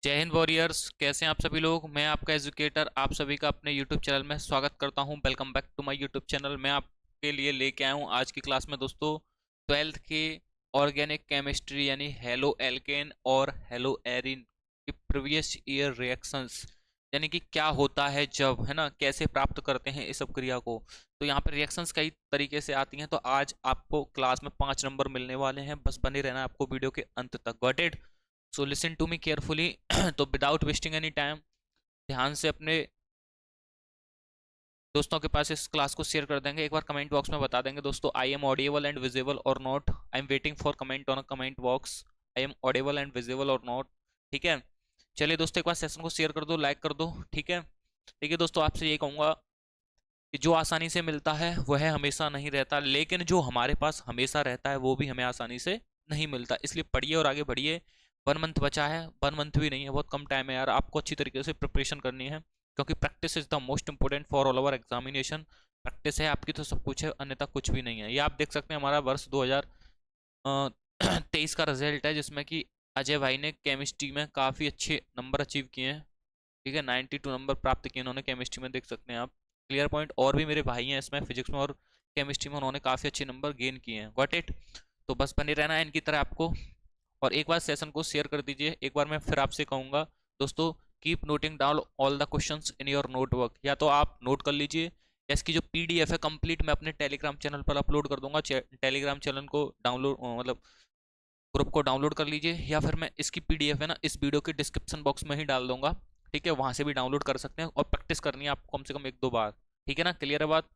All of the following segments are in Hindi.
जय हिंद वॉरियर्स। कैसे हैं आप सभी लोग। मैं आपका एजुकेटर आप सभी का अपने यूट्यूब चैनल में स्वागत करता हूं। Welcome back to my YouTube channel. मैं आपके लिए लेके आया हूं आज की क्लास में दोस्तों ट्वेल्थ के ऑर्गेनिक केमिस्ट्री यानी हेलो एल्केन और हेलो एरिन की प्रीवियस ईयर रिएक्शंस, यानी कि क्या होता है जब, है ना, कैसे प्राप्त करते हैं इस सब क्रिया को। तो यहाँ पर रिएक्शंस कई तरीके से आती हैं। तो आज आपको क्लास में 5 नंबर मिलने वाले हैं, बस बने रहना है आपको वीडियो के अंत तक। Got it? So listen to me carefully. तो विदाउट वेस्टिंग एनी टाइम ध्यान से अपने दोस्तों के पास इस क्लास को शेयर कर देंगे। एक बार कमेंट बॉक्स में बता देंगे दोस्तों, I am audible and visible or not. I am waiting for comment on a comment box. I am audible and visible or not. ठीक है, चलिए दोस्तों, एक बार सेशन को शेयर कर दो, लाइक कर दो। ठीक है, देखिए दोस्तों, आपसे ये कहूंगा कि जो आसानी से मिलता है वह हमेशा नहीं रहता, लेकिन जो हमारे पास हमेशा रहता है वो भी हमें आसानी से नहीं मिलता। इसलिए पढ़िए और आगे बढ़िए। 1 मंथ बचा है, 1 मंथ भी नहीं है, बहुत कम टाइम है यार। आपको अच्छी तरीके से प्रिपरेशन करनी है, क्योंकि practice is the most important for all over examination. Practice है आपकी तो सब कुछ है, अन्यथा कुछ भी नहीं है। ये आप देख सकते हैं, हमारा वर्ष 2023 का रिजल्ट है, जिसमें कि अजय भाई ने केमिस्ट्री में काफ़ी अच्छे नंबर अचीव किए हैं। ठीक है, 92 नंबर प्राप्त किए उन्होंने केमिस्ट्री में, देख सकते हैं आप। Clear point. और भी मेरे भाई हैं इसमें, फिजिक्स में और केमिस्ट्री में, उन्होंने काफ़ी अच्छे नंबर गेन किए हैं। Got it? तो बस बने रहना है इनकी तरह आपको। और एक बार सेशन को शेयर कर दीजिए। एक बार मैं फिर आपसे कहूँगा दोस्तों, keep noting down all the questions in your notebook. या तो आप नोट कर लीजिए, या इसकी जो पीडीएफ है कंप्लीट मैं अपने टेलीग्राम चैनल पर अपलोड कर दूंगा। टेलीग्राम चैनल को डाउनलोड, मतलब ग्रुप को डाउनलोड कर लीजिए, या फिर मैं इसकी पीडीएफ है ना इस वीडियो के डिस्क्रिप्शन बॉक्स में ही डाल दूंगा। ठीक है, वहां से भी डाउनलोड कर सकते हैं, और प्रैक्टिस करनी है आपको कम से कम 1-2 बार। ठीक है ना, क्लियर है बात?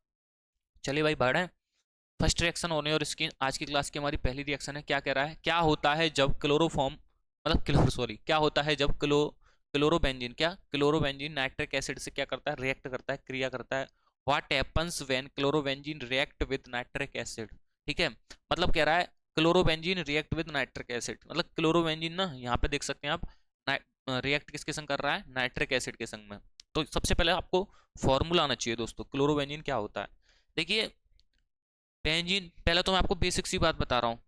चलिए भाई, बढ़े। फर्स्ट रिएक्शन होने और स्किन, आज की क्लास की हमारी पहली रिएक्शन है। क्या कह रहा है? क्या होता है जब क्लोरोफॉर्म, मतलब क्लोर सॉरी, क्या होता है जब क्लोरोबेंजीन, क्या क्लोरोबेंजीन नाइट्रिक एसिड से क्या करता है? रिएक्ट करता है, क्रिया करता है। What happens when chlorobenzene react with nitric acid? ठीक है, मतलब कह रहा है chlorobenzene react with nitric acid, मतलब क्लोरोबेंजीन ना, यहाँ पे देख सकते हैं आप, रिएक्ट किसके संग कर रहा है? नाइट्रिक एसिड के संग में। तो सबसे पहले आपको फॉर्मूला आना चाहिए दोस्तों, क्लोरोबेंजीन क्या होता है। देखिए, बेंजीन, पहले तो मैं आपको बेसिक सी बात बता रहा हूँ।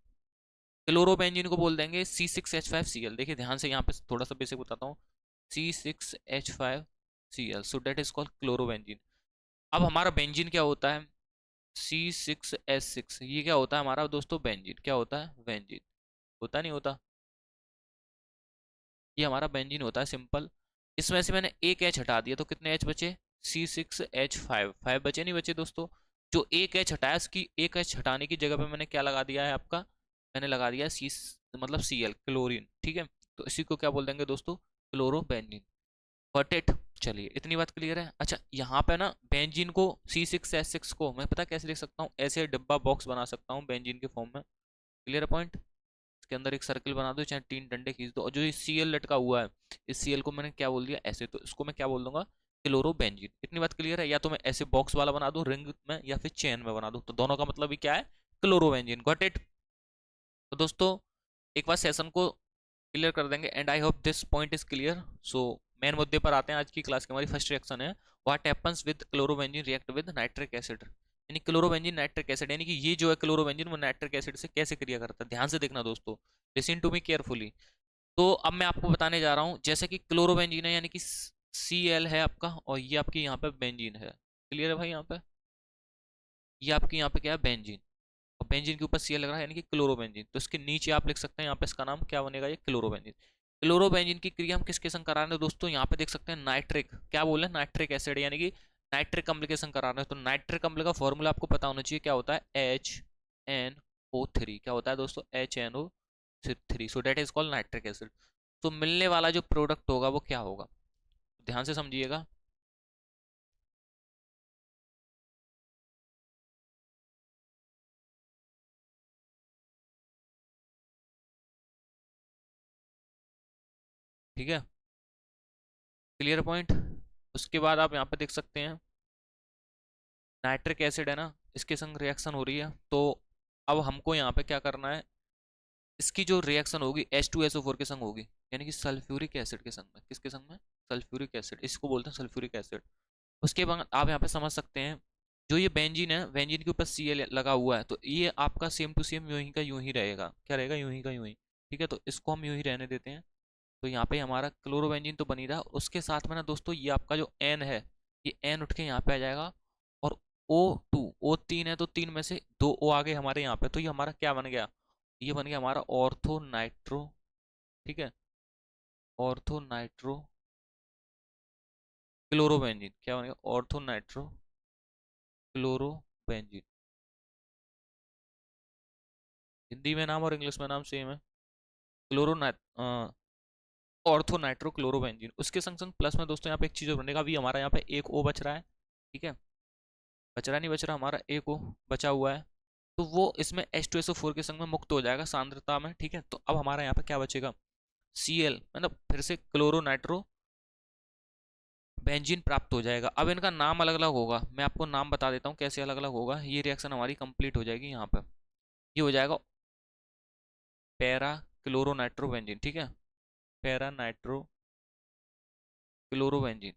क्लोरोबेंजीन को बोल देंगे C6H5Cl। देखिए ध्यान से, यहाँ पे थोड़ा सा बेसिक बताता हूँ। C6H5Cl, so that is called chlorobenzene. अब हमारा बेंजीन क्या होता है? C6H6, ये क्या होता है हमारा दोस्तों? बेंजीन। क्या होता है? बेंजीन। होता नहीं होता? ये हमारा बेंजीन होता है, सिंपल। इसमें से मैंने एक एच हटा दिया, तो कितने एच बचे? C6H5, 5 बचे नहीं बचे दोस्तों? जो एक एच हटाया, इसकी एक एच हटाने की जगह पे मैंने क्या लगा दिया है आपका? मैंने लगा दिया सी, मतलब Cl, क्लोरीन। ठीक है, तो इसी को क्या बोल देंगे दोस्तों? क्लोरोबेंजीन। Got it? चलिए, इतनी बात क्लियर है। अच्छा, यहाँ पे ना बेंजीन को, C6H6 को मैं पता कैसे लिख सकता हूँ? ऐसे डिब्बा बॉक्स बना सकता हूँ बेंजीन के फॉर्म में। Clear point? इसके अंदर एक सर्कल बना दो, चाहे 3 डंडे खींच दो, और जो ये Cl लटका हुआ है, इस Cl को मैंने क्या बोल दिया? ऐसे। तो इसको मैं क्या बोल दूंगा? क्लोरोबेंजीन। इतनी बात क्लियर है? या तो मैं ऐसे बॉक्स वाला बना दूं रिंग में, या फिर चेन में बना दूं, तो दोनों का मतलब ही क्या है? क्लोरोबेंजीन। Got it? तो दोस्तों, एक बार सेशन को क्लियर कर देंगे, and I hope this point is clear. So main मुद्दे पर आते हैं आज की क्लास की। हमारी फर्स्ट रिएक्शन है, what happens with chlorobenzene react with nitric acid. यानी क्लोरोबेंजीन नाइट्रिक एसिड, यानी कि ये जो है क्लोरोबेंजीन, वो नाइट्रिक एसिड से कैसे क्रिया करता है। ध्यान से देखना दोस्तों, लिसन टू मी केयरफुली। तो अब मैं आपको बताने जा रहा हूँ, जैसे कि क्लोरोबेंजीन है, यानी कि Cl है आपका, और ये आपकी यहाँ पे बेंजीन है। क्लियर है भाई? यहाँ पे ये आपकी यहाँ पे क्या है? बेंजीन। और बेंजीन के ऊपर Cl लग रहा है, यानी कि क्लोरोबेंजीन। तो इसके नीचे आप लिख सकते हैं, यहाँ पे इसका नाम क्या बनेगा? ये क्लोरोबेंजीन। क्लोरोबेंजीन की क्रिया हम किसके संग करा रहे हैं दोस्तों? यहाँ पे देख सकते हैं नाइट्रिक, क्या बोल रहे हैं? नाइट्रिक एसिड, यानी कि नाइट्रिक अम्ल के संग करा रहे हैं। तो नाइट्रिक अम्ल का फॉर्मूला आपको पता होना चाहिए, क्या होता है? HNO3। क्या होता है दोस्तों? HNO3। So that is called nitric acid. तो मिलने वाला जो प्रोडक्ट होगा वो क्या होगा? ध्यान से समझिएगा। ठीक है, क्लियर पॉइंट। उसके बाद आप यहाँ पे देख सकते हैं नाइट्रिक एसिड है ना, इसके संग रिएक्शन हो रही है। तो अब हमको यहाँ पे क्या करना है? इसकी जो रिएक्शन होगी H2SO4 के संग होगी, यानी कि सल्फ्यूरिक एसिड के संग में। किसके संग में? सल्फ्यूरिक एसिड, इसको बोलते हैं सल्फ्यूरिक एसिड। उसके बाद आप यहाँ पे समझ सकते हैं, जो ये बेंजीन है, बेंजीन के ऊपर Cl लगा हुआ है, तो ये आपका सेम टू सेम यूं ही का यूं ही रहेगा। क्या रहेगा? यूं ही का यूं ही। ठीक है, तो इसको हम यूं ही रहने देते हैं। तो यहाँ पे हमारा क्लोरोबेंजीन तो बन ही रहा, उसके साथ में ना दोस्तों ये आपका जो एन है, ये एन उठ के यहाँ पे आ जाएगा, और O3 है तो 3 में से 2 O आ गए हमारे यहाँ पे, तो ये हमारा क्या बन गया, ये बन गया हमारा ऑर्थो नाइट्रो, ठीक है, ऑर्थो नाइट्रो क्लोरोबेंजीन, क्या बन गया, ऑर्थो नाइट्रो क्लोरोबेंजीन। हिंदी में नाम और इंग्लिश में नाम सेम है, क्लोरो ऑर्थो नाइट्रो क्लोरोबेंजीन। उसके संग संग प्लस में दोस्तों यहाँ पे एक चीज और बनेगा, अभी हमारा यहाँ पे एक ओ बच रहा है, ठीक है, बच रहा नहीं बच रहा, हमारा एक ओ बचा हुआ है, तो वो इसमें H2SO4 के संग में मुक्त हो जाएगा सांद्रता में, ठीक है। तो अब हमारा यहाँ पे क्या बचेगा, Cl, मतलब फिर से क्लोरो नाइट्रो बेंजीन प्राप्त हो जाएगा। अब इनका नाम अलग अलग होगा, मैं आपको नाम बता देता हूँ कैसे अलग अलग होगा, ये रिएक्शन हमारी कंप्लीट हो जाएगी यहाँ पे, ये हो जाएगा पैरा क्लोरो नाइट्रो बेंजीन, ठीक है, पैरा नाइट्रो क्लोरोबेंजीन,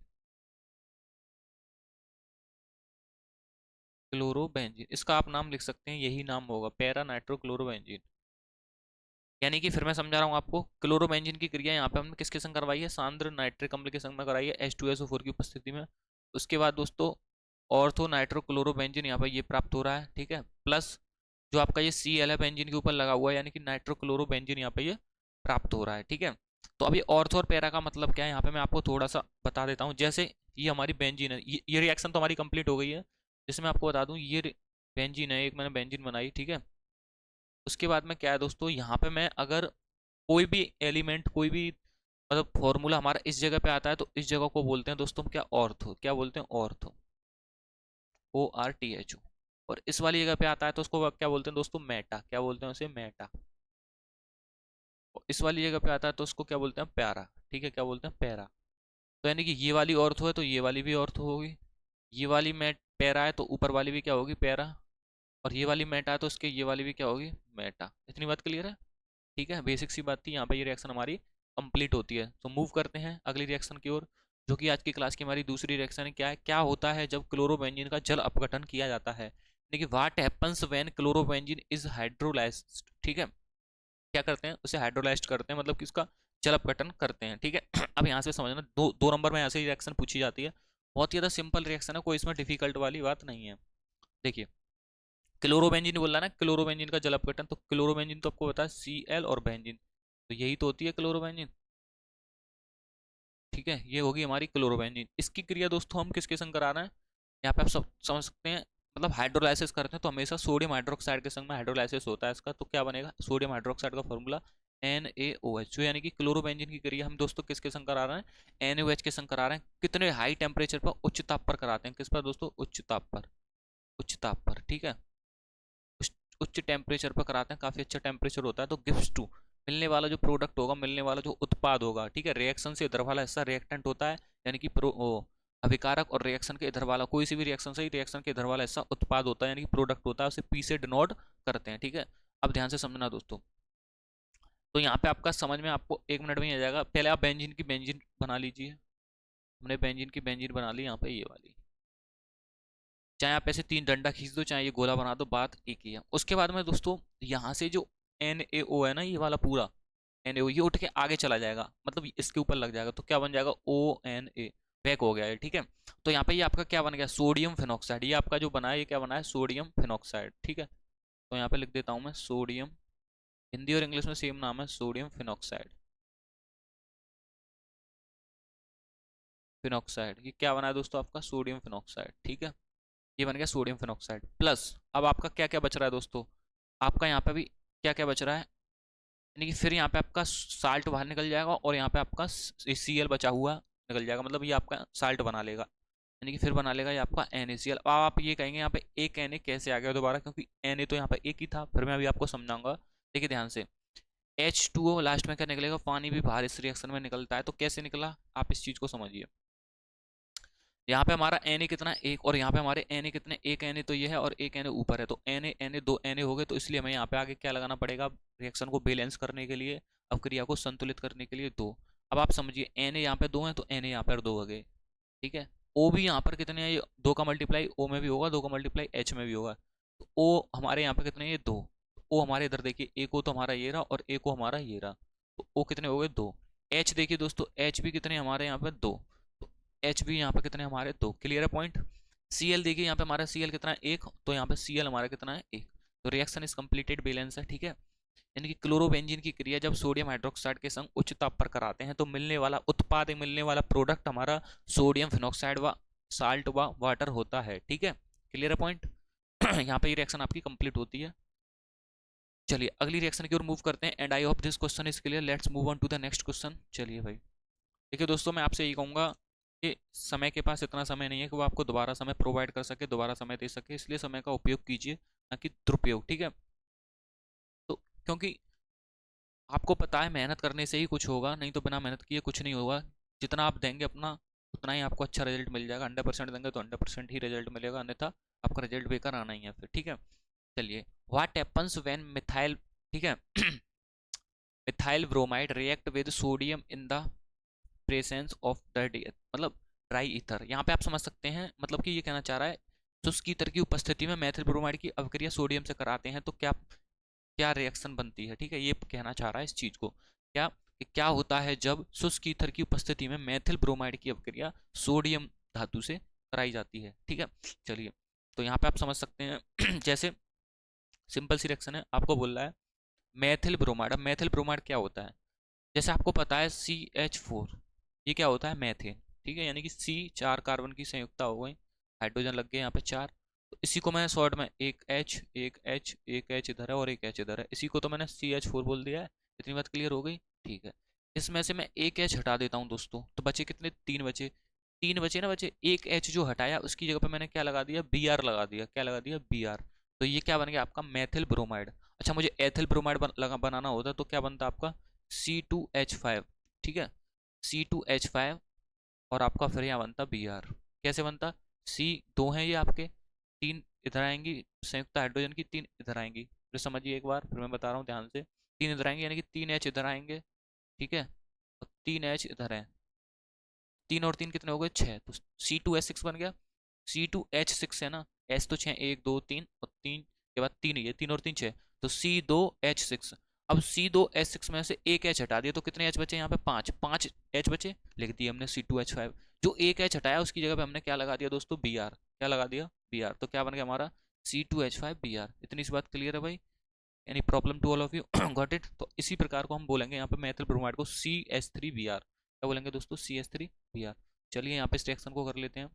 क्लोरोबेंजीन, इसका आप नाम लिख सकते हैं, यही नाम होगा पैरा नाइट्रो क्लोरोबेंजीन। यानी कि फिर मैं समझा रहा हूँ आपको, क्लोरोबेंजीन की क्रिया यहाँ पे हमने किसके संग करवाई है, सांद्र नाइट्रिक अम्ल के संग में कराई है H2SO4 की उपस्थिति में। उसके बाद दोस्तों ऑर्थो नाइट्रो क्लोरोबेंजीन यहाँ पे ये प्राप्त हो रहा है, ठीक है, प्लस जो आपका ये Cl है बेंजीन के ऊपर लगा हुआ है, यानी कि नाइट्रो क्लोरोबेंजीन यहाँ पे ये प्राप्त हो रहा है, ठीक है। तो अभी ऑर्थो और पैरा का मतलब क्या है, यहाँ पे मैं आपको थोड़ा सा बता देता हूँ। जैसे ये हमारी बेंजीन है, ये रिएक्शन तो हमारी कंप्लीट हो गई है, जैसे मैं आपको बता दूँ ये बेंजीन है, एक मैंने बेंजीन बनाई, ठीक है। उसके बाद में क्या है दोस्तों, यहाँ पे मैं अगर कोई भी एलिमेंट, कोई भी मतलब फॉर्मूला हमारा इस जगह पे आता है, तो इस जगह को बोलते हैं दोस्तों हम क्या, ऑर्थो, क्या बोलते हैं, ऑर्थो, ORTHO। और इस वाली जगह पे आता है तो उसको क्या बोलते हैं दोस्तों, मेटा, क्या बोलते हैं उसे, मेटा। और इस वाली जगह पे आता है तो उसको क्या बोलते हैं, प्यारा, ठीक है, क्या बोलते हैं, पैरा। तो यानी कि ये वाली ऑर्थो है तो ये वाली भी ऑर्थो होगी, ये वाली मेट पैरा है तो ऊपर वाली भी क्या होगी, पैरा, और ये वाली मेटा है तो उसके ये वाली भी क्या होगी, मेटा। इतनी बात क्लियर है, ठीक है, बेसिक सी बात थी, यहाँ पे ये रिएक्शन हमारी कंप्लीट होती है। तो मूव करते हैं अगली रिएक्शन की ओर, जो कि आज की क्लास की हमारी दूसरी रिएक्शन है। क्या है, क्या होता है जब क्लोरोबेंजीन का जल अपघटन किया जाता है, देखिए what happens when chlorobenzene is hydrolysed, ठीक है, क्या करते हैं, उसे हाइड्रोलाइज्ड करते हैं, मतलब कि उसका जल अपघटन करते हैं, ठीक है। अब यहाँ से समझना, दो नंबर में ऐसे ही रिएक्शन पूछी जाती है, बहुत ही ज़्यादा सिंपल रिएक्शन है, कोई इसमें डिफिकल्ट वाली बात नहीं है। देखिए क्लोरोबेंजीन बोल रहा है ना, क्लोरोबेंजीन का जल अपघटन, तो क्लोरोबेंजीन तो आपको पता है Cl और बेंजीन, तो यही तो होती है क्लोरोबेंजीन, ठीक है, ये होगी हमारी क्लोरोबेंजीन। इसकी क्रिया दोस्तों हम किसके संग करा रहे हैं, यहाँ पे आप सब समझ सकते हैं, मतलब हाइड्रोलाइसिस करते हैं तो हमेशा सोडियम हाइड्रोक्साइड के संग में हाइड्रोलाइसिस होता है इसका, तो क्या बनेगा, सोडियम हाइड्रोक्साइड का फॉर्मूला NaOH, जो यानी कि क्लोरोबेंजीन की क्रिया हम दोस्तों किसके संग करा रहे हैं, NaOH के संग करा रहे हैं। कितने हाई टेम्परेचर पर, उच्च ताप पर कराते हैं, किस पर दोस्तों, उच्च ताप पर, उच्च ताप पर, ठीक है, उच्च टेम्परेचर पर कराते हैं, काफ़ी अच्छा टेम्परेचर होता है। तो गिव्स टू, मिलने वाला जो प्रोडक्ट होगा, मिलने वाला जो उत्पाद होगा, ठीक है, रिएक्शन से इधर वाला हिस्सा रिएक्टेंट होता है, यानी कि अभिकारक, और रिएक्शन के इधर वाला, कोई सी भी रिएक्शन से ही रिएक्शन के इधर वाला हिस्सा उत्पाद होता है, यानी कि प्रोडक्ट होता है, उसे पी से डिनोट करते हैं, ठीक है। अब ध्यान से समझना दोस्तों, तो यहाँ पे आपका समझ में आपको 1 मिनट में ही आ जाएगा। पहले आप बेंजीन की बेंजीन बना लीजिए, हमने बेंजीन की बेंजीन बना ली यहाँ पे, ये वाली, चाहे आप ऐसे 3 डंडा खींच दो, चाहे ये गोला बना दो, बात एक ही है। उसके बाद में दोस्तों यहाँ से जो NaO है ना, ये वाला पूरा NaO ये उठ के आगे चला जाएगा, मतलब इसके ऊपर लग जाएगा, तो क्या बन जाएगा, ONA, बैक हो गया है, ठीक है। तो यहाँ पे ये आपका क्या बन गया, सोडियम फिनॉक्साइड, ये आपका जो बना है ये क्या बना है, सोडियम फिनॉक्साइड, ठीक है। तो यहाँ पे लिख देता हूँ मैं सोडियम, हिंदी और इंग्लिश में सेम नाम है, सोडियम फिनॉक्साइड, फिनॉक्साइड, ये क्या बना है दोस्तों आपका, सोडियम फिनॉक्साइड, ठीक है, ये बन गया सोडियम फिनॉक्साइड। प्लस अब आपका क्या क्या बच रहा है दोस्तों, आपका यहाँ पे भी क्या क्या बच रहा है, यानी कि फिर यहाँ पे आपका साल्ट बाहर निकल जाएगा, और यहाँ पे आपका Cl बचा हुआ निकल जाएगा, मतलब ये आपका साल्ट बना लेगा, यानी कि फिर बना लेगा ये आपका NaCl। अब आप ये कहेंगे यहाँ पे एक Na कैसे आ गया दोबारा, क्योंकि Na तो यहाँ पे एक ही था, फिर मैं अभी आपको समझाऊंगा। देखिए ध्यान से, H2O लास्ट में क्या निकलेगा, पानी भी बाहर इस रिएक्शन में निकलता है, तो कैसे निकला आप इस चीज को समझिए। यहाँ पे हमारा Na कितना है, एक, और यहाँ पे हमारे Na कितने, एक Na तो ये है और एक Na ऊपर है, तो Na दो Na हो गए, तो इसलिए हमें यहाँ पे आगे क्या लगाना पड़ेगा, रिएक्शन को बैलेंस करने के लिए, अवक्रिया को संतुलित करने के लिए 2। अब आप समझिए Na यहाँ पे 2 है तो Na यहाँ पर 2 हो गए, ठीक है। O भी यहाँ पर कितने हैं, 2 का मल्टीप्लाई O में भी होगा, 2 का मल्टीप्लाई H में भी होगा, तो O हमारे यहाँ पे कितने हैं, 2। O हमारे इधर देखिए, एक O तो हमारा ये रहा और एक O हमारा ये रहा, तो O कितने हो गए, 2। एच देखिए दोस्तों, एच भी कितने हमारे यहाँ पे 2, तो एच भी यहाँ पे कितने हमारे 2। क्लियर है पॉइंट। सी एल देखिए यहाँ पे हमारा सी एल कितना है 1, तो यहाँ पे सी एल हमारा कितना है 1। तो रिएक्शन इज कंप्लीटेड, बैलेंस है, ठीक है। यानी कि क्लोरोबेंजीन की क्रिया जब सोडियम हाइड्रोक्साइड के संग उच्च ताप पर कराते हैं तो मिलने वाला उत्पाद, मिलने वाला प्रोडक्ट हमारा सोडियम फिनॉक्साइड व साल्ट व वाटर होता है, ठीक है। क्लियर है पॉइंट। यहाँ पे ये रिएक्शन आपकी कंप्लीट होती है। चलिए अगली रिएक्शन की ओर मूव करते हैं। And I hope this question is clear. Let's move on to the next question. चलिए भाई, देखिए दोस्तों, मैं आपसे यही कहूँगा कि समय के पास इतना समय नहीं है कि वो आपको दोबारा समय प्रोवाइड कर सके, दोबारा समय दे सके, इसलिए समय का उपयोग कीजिए, ना कि दुरुपयोग, ठीक है। तो क्योंकि आपको पता है मेहनत करने से ही कुछ होगा, नहीं तो बिना मेहनत किए कुछ नहीं होगा। जितना आप देंगे अपना, उतना ही आपको अच्छा रिजल्ट मिल जाएगा। 100% देंगे तो 100% ही रिजल्ट मिलेगा, अन्यथा आपका रिजल्ट बेकार आना ही है फिर, ठीक है। चलिए, व्हाट हैपन्स व्हेन मिथाइल, ठीक है, methyl bromide react with sodium in the presence of मतलब ड्राई ईथर। यहाँ पे आप समझ सकते हैं, मतलब कि ये कहना चाह रहा है शुष्क ईथर की उपस्थिति में मेथिल ब्रोमाइड की अभिक्रिया सोडियम से कराते हैं तो क्या क्या रिएक्शन बनती है, ठीक है। ये कहना चाह रहा है इस चीज को, क्या कि क्या होता है जब शुष्क ईथर की उपस्थिति में मेथिल ब्रोमाइड की अभिक्रिया सोडियम धातु से कराई जाती है, ठीक है। चलिए, तो यहाँ पे आप समझ सकते हैं जैसे सिंपल सी रिएक्शन है, आपको बोल रहा है मेथिल ब्रोमाइड। अब मेथिल ब्रोमाइड क्या होता है, जैसे आपको पता है CH4, ये क्या होता है मेथेन, ठीक है। यानी कि C 4 कार्बन की संयुक्ता हो गई, हाइड्रोजन लग गए यहाँ पे 4। तो इसी को मैंने शॉर्ट में एक H एक H एक H इधर है और एक H इधर है, इसी को तो मैंने CH4 बोल दिया है। इतनी बात क्लियर हो गई, ठीक है। इसमें से मैं एक H हटा देता हूँ दोस्तों, तो बचे कितने, 3 बचे। 3 बचे ना, बचे एक H जो हटाया उसकी जगह पे मैंने क्या लगा दिया, Br लगा दिया। क्या लगा दिया, Br। तो ये क्या बन गया आपका मेथिल ब्रोमाइड। अच्छा, मुझे एथिल ब्रोमाइड बनाना होता तो क्या बनता आपका C2H5, ठीक है, C2H5, और आपका फिर यहाँ बनता Br। कैसे बनता, C 2 है ये आपके, 3 इधर आएंगी संयुक्त हाइड्रोजन की, 3 इधर आएंगी। फिर समझिए एक बार, फिर मैं बता रहा हूँ ध्यान से। 3 इधर आएंगे यानी कि 3H इधर आएंगे, ठीक है, और 3H इधर है। 3 और 3 कितने हो गए, 6। तो C2H6 बन गया। C2H6 है ना, H तो 6, 1 2 3 और 3 के बाद 3 ही है, 3 और 3 6, तो C2H6। अब C2H6 में से एक H हटा दिया तो कितने H बचे यहाँ पे, 5 5 H बचे, लिख दिए हमने C2H5। जो एक H हटाया उसकी जगह पे हमने क्या लगा दिया दोस्तों, Br। क्या लगा दिया, Br। तो क्या बन गया हमारा C2H5Br। इतनी सी बात क्लियर है भाई, any problem to all of you, got it. तो इसी प्रकार को हम बोलेंगे यहाँ पे मेथिल ब्रोमाइड को CH3Br। क्या बोलेंगे दोस्तों, CH3Br। चलिए यहाँ पे इस रिएक्शन को कर लेते हैं,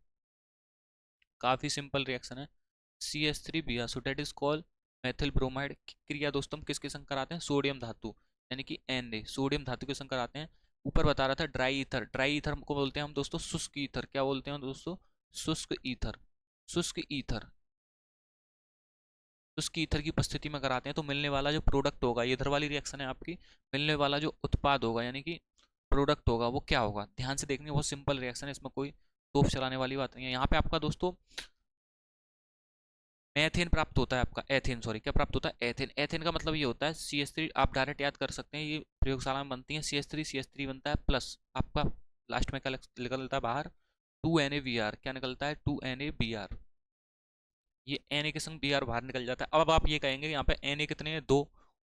काफ़ी सिंपल रिएक्शन है। CH3Br, so that is called methyl bromide. क्रिया दोस्तों हम किसके संग कराते हैं, सोडियम धातु यानी कि Na, सोडियम धातु के संग कराते हैं। ऊपर बता रहा था ड्राई ईथर, ड्राई ईथर को बोलते हैं हम दोस्तों शुष्क ईथर। क्या बोलते हैं दोस्तों, शुष्क ईथर। शुष्क ईथर, शुष्क ईथर की उपस्थिति में कराते हैं तो मिलने वाला जो प्रोडक्ट होगा, ये इधर वाली रिएक्शन है आपकी, मिलने वाला जो उत्पाद होगा यानी कि प्रोडक्ट होगा वो क्या होगा। ध्यान से देखनी, बहुत सिंपल रिएक्शन है, इसमें कोई तोप चलाने वाली बात नहीं है। यहाँ पे आपका दोस्तों एथेन प्राप्त होता है, आपका एथेन, सॉरी, क्या प्राप्त होता है, एथेन। एथेन का मतलब ये होता है CH3, आप डायरेक्ट याद कर सकते हैं, ये प्रयोगशाला में बनती है। CH3 बनता है प्लस आपका लास्ट में क्या निकलता है बाहर, 2NaBr। क्या निकलता है, 2NaBr। ये Na के संग Br बाहर निकल जाता है। अब आप ये कहेंगे यहाँ पे Na कितने हैं, 2,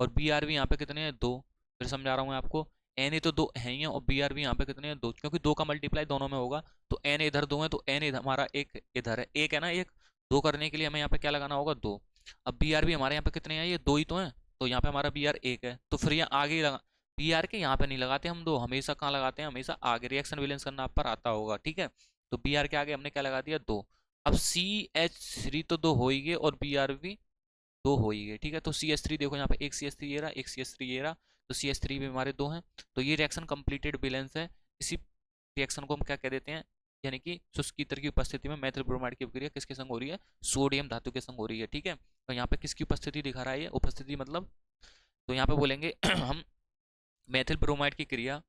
और Br भी यहाँ पे कितने हैं, 2। फिर समझा रहा हूँ मैं आपको, Na तो 2 है ही है और Br भी यहाँ पे कितने हैं, 2, क्योंकि 2 का मल्टीप्लाई दोनों में होगा। तो Na इधर 2 है तो Na हमारा एक इधर है, एक है ना, एक। 2 करने के लिए हमें यहाँ पे क्या लगाना होगा, 2। अब Br भी हमारे यहाँ पे कितने हैं, ये 2 ही तो हैं, तो यहाँ पे हमारा Br 1 है। तो फिर यहाँ आगे ही लगा, Br के यहाँ पे नहीं लगाते हम 2, हमेशा कहाँ लगाते हैं, हमेशा आगे। रिएक्शन बैलेंस करना आप पर आता होगा, ठीक है। तो Br के आगे हमने क्या लगा दिया, 2। अब CH3 तो 2 हो ही गए और Br भी 2 हो ही गए, ठीक है। तो CH3 देखो यहाँ पे, एक CH3 ये रहा, एक CH3 ये रहा, तो CH3 भी हमारे 2 हैं। तो ये रिएक्शन कंप्लीटेड बैलेंस है। इसी रिएक्शन को हम क्या कह देते हैं, यानी कि शुष्क ईथर की उपस्थिति में मेथिल ब्रोमाइड की अभिक्रिया किसके संग हो रही है, सोडियम धातु के संग हो रही है, ठीक है। तो यहाँ पे किसकी उपस्थिति दिखा रहा है, ये उपस्थिति मतलब, तो यहाँ पे बोलेंगे हम मेथिल ब्रोमाइड की क्रिया,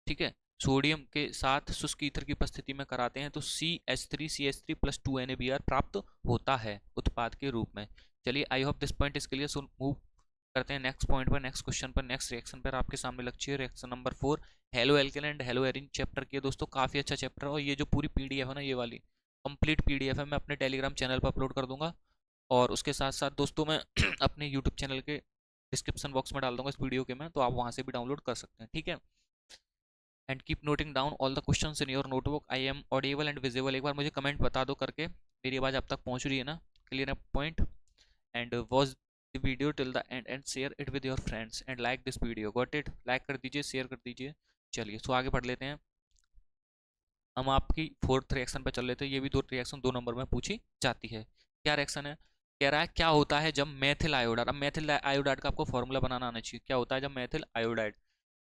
ठीक है, सोडियम के साथ शुष्क ईथर की उपस्थिति में कराते हैं तो CH3 प्लस 2NaBr प्राप्त होता है उत्पाद के रूप में। चलिए, I hope this point is clear. So move करते हैं नेक्स्ट पॉइंट पर, नेक्स्ट क्वेश्चन पर, नेक्स्ट रिएक्शन पर। आपके सामने लक्ष्य है reaction number 4, halo alkane and hello Erin chapter की है दोस्तों। काफ़ी अच्छा चैप्टर है और ये जो पूरी PDF है ना, ये वाली कंप्लीट PDF है, मैं अपने टेलीग्राम चैनल पर अपलोड कर दूंगा। और उसके साथ साथ दोस्तों मैं अपने यूट्यूब चैनल के डिस्क्रिप्शन बॉक्स में डाल दूंगा इस वीडियो के मैं, तो आप वहाँ से भी डाउनलोड कर सकते हैं, ठीक है। And keep noting down all the questions in your notebook. I am audible and visible. एक बार मुझे कमेंट बता दो करके मेरी आवाज़ आप तक पहुंच रही है ना? क्लियर है point? And watch the video till the end and share it with your friends and like this video. Got it? Like कर दीजिए, शेयर कर दीजिए। चलिए सो आगे बढ़ लेते हैं। हम आपकी फोर्थ रिएक्शन पर चल लेते हैं। ये भी दो रिएक्शन 2 नंबर में पूछी जाती है। क्या रिएक्शन है? कह रहा है क्या होता है जब मेथिल आयोडाइड, अब मेथिल आयोडाइड का आपको फॉर्मूला बनाना आना चाहिए। क्या होता है जब मेथिल आयोडाइड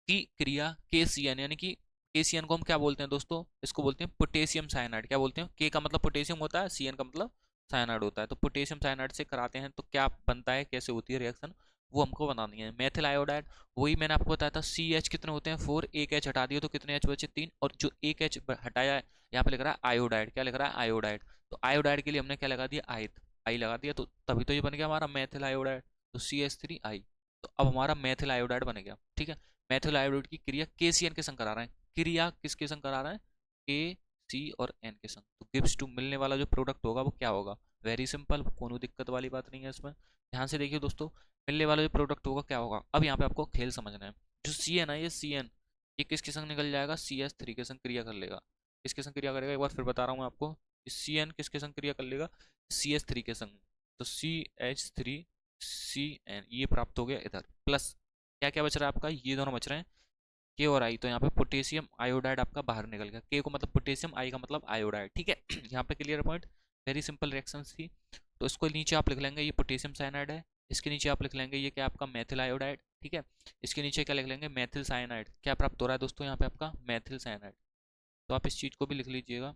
की क्रिया KCN, यानी कि KCN को हम क्या बोलते हैं दोस्तों? इसको बोलते हैं पोटेशियम साइनाइड। क्या बोलते हैं? K का मतलब पोटेशियम होता है, CN का मतलब साइनाइड होता है। तो पोटेशियम साइनाइड से कराते हैं तो क्या बनता है, कैसे होती है रिएक्शन, वो हमको बनानी है। मेथिल आयोडाइड, वही मैंने आपको बताया था, CH कितने होते हैं 4, एक H हटा दिया तो कितने H बचे 3, और जो एक H हटाया है यहाँ पे लिख रहा है आयोडाइड। क्या लिख रहा है? आयोडाइड। तो आयोडाइड के लिए हमने क्या लगा दिया? आई लगा दिया, तो तभी तो ये बन गया हमारा मेथिल आयोडाइड। तो CH3I। तो अब हमारा मेथिल आयोडाइड बन गया। ठीक है, मेथिल आयोडाइड की क्रिया KCN के संग करा रहे हैं। क्रिया किसके संग करा रहे हैं? के, सी और एन के संग। तो गिब्स टू मिलने वाला जो प्रोडक्ट होगा वो क्या होगा? वेरी सिंपल, कोनो दिक्कत वाली बात नहीं है इसमें। ध्यान से देखिए दोस्तों, मिलने वाला जो प्रोडक्ट होगा क्या होगा। अब यहाँ पे आपको खेल समझना है। जो सी एन है, ये सी एन, ये किसके संग निकल जाएगा? CH3 के संग क्रिया कर लेगा। किसके संग क्रिया करेगा? एक बार फिर बता रहा हूँ मैं आपको। सी एन किसके संग क्रिया कर लेगा? CH3 के संग। तो CH3CN ये प्राप्त हो गया इधर। प्लस क्या क्या बच रहा है आपका? ये दोनों बच रहे हैं, के और आई। तो यहाँ पे पोटेशियम आयोडाइड आपका बाहर निकल गया। के को मतलब पोटेशियम, आई का मतलब आयोडाइड। ठीक है यहाँ पे clear point. Very simple reaction थी। तो इसको नीचे आप लिख लेंगे ये पोटेशियम साइनाइड है। इसके नीचे आप लिख लेंगे ये क्या आपका? Methyl iodide. ठीक है, इसके नीचे क्या लिख लेंगे? Methyl cyanide. क्या प्राप्त हो रहा है दोस्तों यहाँ पे आपका? Methyl cyanide. तो आप इस चीज को भी लिख लीजिएगा,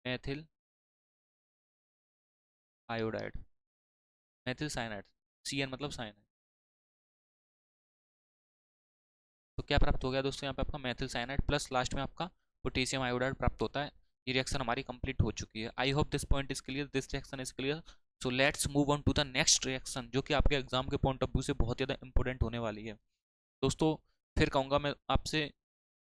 methyl iodide, methyl cyanide. CN मतलब साइनाइड। तो क्या प्राप्त हो गया दोस्तों यहाँ पे आपका? मेथिल साइनाइड प्लस लास्ट में आपका पोटेशियम आयोडाइड प्राप्त होता है। ये रिएक्शन हमारी कंप्लीट हो चुकी है। I hope this point is clear, this reaction is clear. So let's move on to the next reaction, जो कि आपके एग्जाम के पॉइंट ऑफ व्यू से बहुत ज़्यादा इंपॉर्टेंट होने वाली है दोस्तों। फिर कहूँगा मैं आपसे,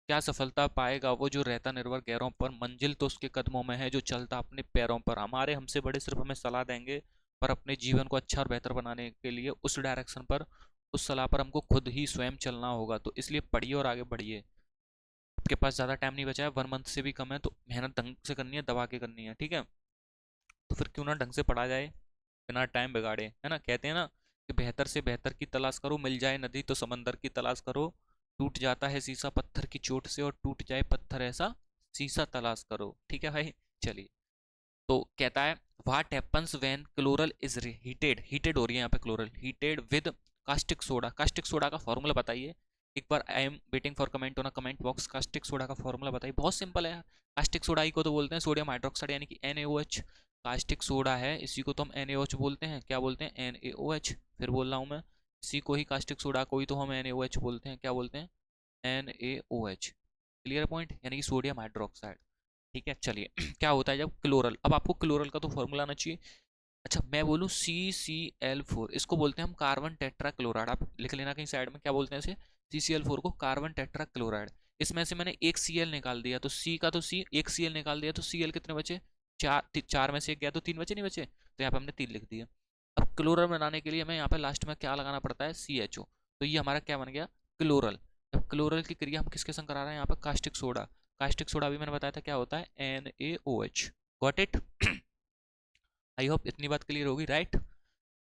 क्या सफलता पाएगा वो जो रहता निर्भर गैरों पर, मंजिल तो उसके कदमों में है जो चलता अपने पैरों पर। हमारे हमसे बड़े सिर्फ हमें सलाह देंगे, पर अपने जीवन को अच्छा और बेहतर बनाने के लिए उस डायरेक्शन पर, उस सलाह पर हमको खुद ही स्वयं चलना होगा। तो इसलिए पढ़िए और आगे बढ़िए। आपके पास ज़्यादा टाइम नहीं बचा है, 1 मंथ से भी कम है, तो मेहनत ढंग से करनी है, दबा के करनी है। ठीक है, तो फिर क्यों ना ढंग से पढ़ा जाए बिना टाइम बिगाड़े, है ना? कहते हैं ना कि बेहतर से बेहतर की तलाश करो, मिल जाए नदी तो समंदर की तलाश करो, टूट जाता है शीशा पत्थर की चोट से और टूट जाए पत्थर ऐसा शीशा तलाश करो। ठीक है भाई, चलिए। तो कहता है what happens when chloral is heated, heated हो रही है यहाँ पे chloral, heated with caustic soda. Caustic soda का फॉर्मूला बताइए एक बार। I am waiting for comment on a comment box. Caustic soda का फॉर्मूला बताइए, बहुत सिंपल है। कास्टिक सोडा ही को तो बोलते हैं सोडियम हाइड्रोक्साइड यानी कि NaOH। कास्टिक सोडा है, इसी को तो हम NaOH बोलते हैं। क्या बोलते हैं? NaOH। फिर बोल रहा हूँ मैं, इसी को ही कास्टिक सोडा को ही तो हम NaOH बोलते हैं। क्या बोलते हैं? NaOH। क्लियर पॉइंट, यानी कि सोडियम हाइड्रोक्साइड। ठीक है, चलिए क्या होता है जब क्लोरल, अब आपको क्लोरल का तो फॉर्मूला आना चाहिए। अच्छा मैं बोलूँ CCl4, इसको बोलते हैं हम कार्बन टेट्रा क्लोराइड। आप लिख लेना कहीं साइड में, क्या बोलते हैं इसे? CCl4 को कार्बन टेट्रा क्लोराइड। इसमें से मैंने एक Cl निकाल दिया, तो C का तो C, एक Cl निकाल दिया तो Cl कितने बचे? चार में से एक गया तो 3 बचे, नहीं बचे? तो यहाँ पे हमने 3 लिख दिया। अब क्लोरल बनाने के लिए हमें यहाँ पे लास्ट में क्या लगाना पड़ता है? CHO। तो ये हमारा क्या बन गया? क्लोरल। अब क्लोरल की क्रिया हम किसके संग करा रहे हैं यहाँ पे? Caustic soda. कास्टिक सोडा भी मैंने बताया था क्या होता है? NaOH। Got it? I hope इतनी बात क्लियर होगी, राइट?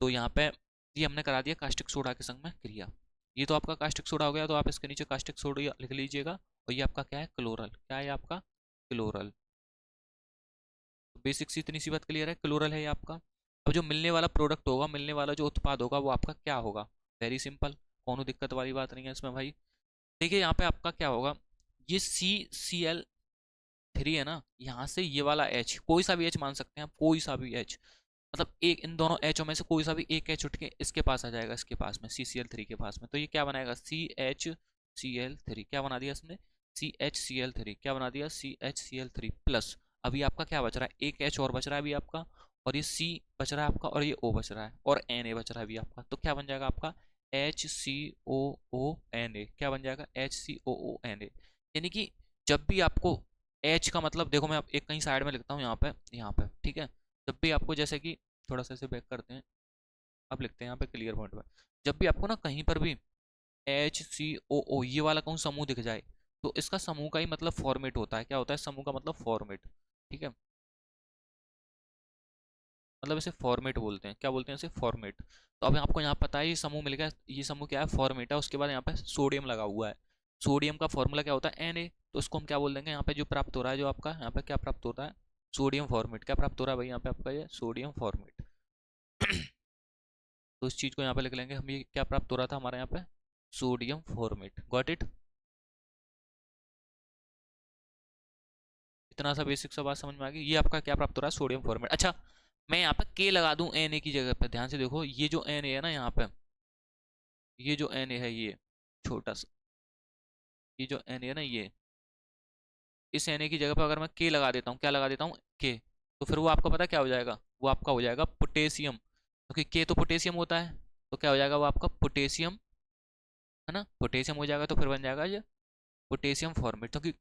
तो यहाँ पे ये हमने करा दिया कास्टिक सोडा के संग में क्रिया। ये तो आपका कास्टिक सोडा हो गया, तो आप इसके नीचे कास्टिक सोडा लिख लीजिएगा। और ये आपका क्या है? क्लोरल। क्या है आपका? क्लोरल। तो बेसिक सी इतनी सी बात क्लियर है, क्लोरल है ये आपका। अब जो मिलने वाला प्रोडक्ट होगा, मिलने वाला जो उत्पाद होगा वो आपका क्या होगा? वेरी सिंपल, कोनो दिक्कत वाली बात नहीं है इसमें भाई। देखिए यहाँ पे आपका क्या होगा, ये CCl3 है ना, यहाँ से ये वाला H, कोई सा भी H मान सकते हैं आप, कोई सा भी H, मतलब एक इन दोनों एचओ में से कोई सा भी एक एच उठ के इसके पास आ जाएगा, इसके पास में CCl3 के पास में। तो ये क्या बनाएगा? CHCl3। क्या बना दिया इसने? CHCl3। क्या बना दिया? CHCl3 plus. अभी आपका क्या बच रहा है? एक H और बच रहा है अभी आपका, और ये C बच रहा है आपका, और ये O बच रहा है, और Na बच रहा है अभी आपका। तो क्या बन जाएगा आपका? HCOONA। क्या बन जाएगा? HCOONA। यानी कि जब भी आपको H का मतलब, देखो मैं आप एक कहीं साइड में लिखता हूँ यहाँ पे, ठीक है? जब भी आपको, जैसे कि थोड़ा सा इसे बैक करते हैं, अब लिखते हैं यहाँ पे क्लियर पॉइंट में, जब भी आपको ना कहीं पर भी HCOO, ये वाला कौन समूह दिख जाए तो इसका समूह का ही मतलब फॉर्मेट होता है। क्या होता है समूह का मतलब? फॉर्मेट। ठीक है, मतलब इसे फॉर्मेट बोलते हैं। क्या बोलते हैं इसे? फॉर्मेट। तो अब आपको यहाँ पता है ये समूह मिल गया, ये समूह क्या है? फॉर्मेट है। उसके बाद यहाँ पे सोडियम लगा हुआ है। सोडियम का फॉर्मूला क्या होता है? Na। तो इसको हम क्या बोल देंगे? यहाँ पे जो प्राप्त हो रहा है, जो आपका यहाँ पे क्या प्राप्त होता है? Sodium format. क्या प्राप्त हो रहा है भाई यहाँ पे आपका? ये सोडियम फॉर्मेट। तो इस चीज को यहाँ पे लिख लेंगे हम, ये क्या प्राप्त हो रहा था हमारे यहाँ पे? Sodium format. Got it? इतना सा बेसिक सा बात समझ में आ गई। ये आपका क्या प्राप्त हो रहा है? Sodium format. अच्छा, मैं यहाँ पे के लगा दूं Na की जगह पे। ध्यान से देखो, ये जो Na है ना यहाँ पे, ये जो Na है, ये छोटा सा, ये जो Na है ना, ये इस Na की जगह पर अगर मैं के लगा देता हूँ, क्या लगा देता हूँ? के, तो फिर वो आपका पता क्या हो जाएगा? वो आपका हो जाएगा पोटेशियम, क्योंकि के तो पोटेशियम होता है। तो क्या हो जाएगा? वो आपका पोटेशियम, है ना? पोटेशियम हो जाएगा। तो फिर बन जाएगा ये पोटेशियम फॉर्मेट, क्योंकि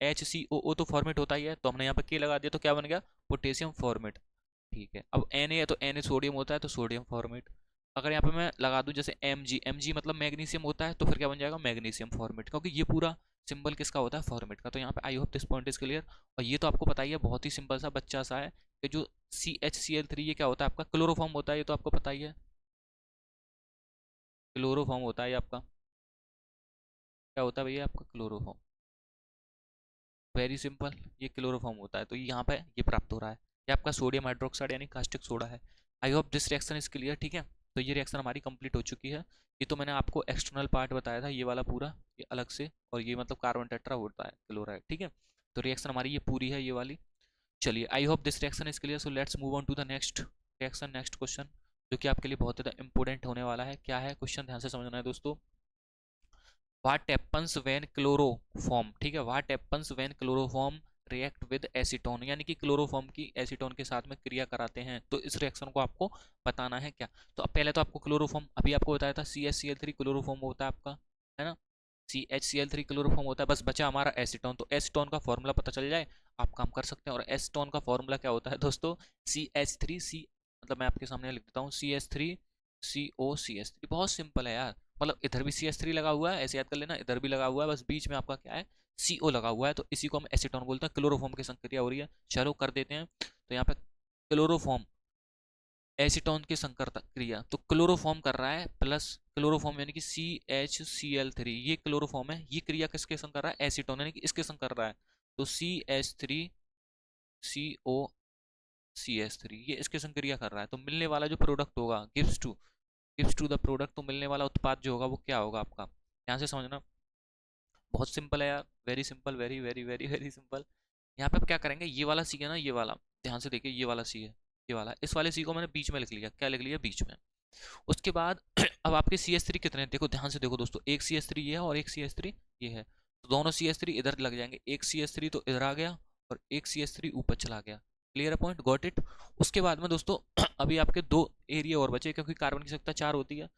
HCOO तो फॉर्मेट होता ही है। तो हमने यहाँ पे के लगा दिया तो क्या बन गया? Potassium format. ठीक है, अब Na है तो Na सोडियम होता है, तो सोडियम फॉर्मेट। अगर यहाँ पे मैं लगा दूं जैसे Mg मतलब मैग्नीशियम होता है, तो फिर क्या बन जाएगा? मैग्नीशियम फॉर्मेट, क्योंकि ये पूरा सिंबल किसका होता है? फॉर्मेट का। तो यहाँ पे आई hope this point is clear. और ये तो आपको पता ही है, बहुत ही सिंपल सा बच्चा सा है कि जो CHCl3 ये क्या होता है? आपका क्लोरोफॉर्म होता है। ये तो आपको पता ही है, क्लोरोफॉर्म होता है ये आपका। क्या होता है भैया आपका? क्लोरोफॉर्म। वेरी सिंपल, ये क्लोरोफॉर्म होता है। तो यहाँ पे ये प्राप्त हो रहा है, ये आपका सोडियम हाइड्रोक्साइड यानी कास्टिक सोडा है। I hope this reaction is clear. ठीक है, तो ये रिएक्शन हमारी कंप्लीट हो चुकी है। ये तो मैंने आपको एक्सटर्नल पार्ट बताया था, ये वाला पूरा, ये अलग से। और ये मतलब कार्बन टेट्रा होता है क्लोराइड। ठीक है, तो रिएक्शन हमारी ये पूरी है, ये वाली। चलिए, I hope this reaction is clear. So let's move on to the next reaction, next question, जो कि आपके लिए बहुत ज़्यादा इंपॉर्टेंट होने वाला है। क्या है क्वेश्चन? ध्यान से समझना है दोस्तों। व्हाट हैपन्स व्हेन क्लोरोफॉर्म, ठीक है, what happens when chloroform react with acetone, यानी कि क्लोरोफॉर्म की एसीटोन के साथ में क्रिया कराते हैं, तो इस रिएक्शन को आपको बताना है क्या। तो अब पहले तो आपको क्लोरोफॉर्म, अभी आपको बताया था CHCl3 क्लोरोफॉर्म होता है आपका, है ना? CHCl3 क्लोरोफॉर्म होता है। बस बचा हमारा एसीटोन। तो एसीटोन का फॉर्मूला पता चल जाए, आप काम कर सकते हैं। और एसीटोन का फॉर्मूला क्या होता है दोस्तों? CH3C, मतलब मैं आपके सामने लिख देता हूँ, CH3COCH3। बहुत सिंपल है यार, मतलब इधर भी CH3 लगा हुआ है, ऐसे याद कर लेना, इधर भी लगा हुआ है, बस बीच में आपका क्या है? CO लगा हुआ है। तो इसी को हम एसीटोन बोलते हैं। क्लोरोफॉर्म की संक्रिया हो रही है, चलो कर देते हैं। तो यहाँ पे क्लोरोफॉर्म एसीटोन की संकर क्रिया, तो क्लोरोफॉर्म कर रहा है प्लस क्लोरोफॉर्म यानी कि CHCl3, ये क्लोरोफॉर्म है। ये क्रिया किसके संग कर रहा है? एसीटोन यानी कि इसके संग कर रहा है। तो CH3COCH3, ये इसके संग क्रिया कर रहा है। तो मिलने वाला जो प्रोडक्ट होगा, गिव्स टू द प्रोडक्ट, तो मिलने वाला उत्पाद जो होगा वो क्या होगा आपका? ध्यान से समझना, बहुत सिंपल है यार, very simple, very very very very simple. यहाँ पे आप क्या करेंगे? ये वाला सी है ना, ये वाला, ध्यान से देखिए, ये वाला सी है, ये वाला, इस वाले सी को मैंने बीच में लिख लिया। क्या लिख लिया? बीच में। उसके बाद अब आपके CH3 कितने हैं? देखो ध्यान से देखो दोस्तों, एक CH3 ये है और एक CH3 ये है। तो दोनों CH3 इधर लग जाएंगे। एक CH3 तो इधर आ गया और एक CH3 ऊपर चला गया। क्लियर है पॉइंट? Got it? उसके बाद में दोस्तों अभी आपके दो एरिया और बचे, क्योंकि कार्बन की संख्या 4 होती है,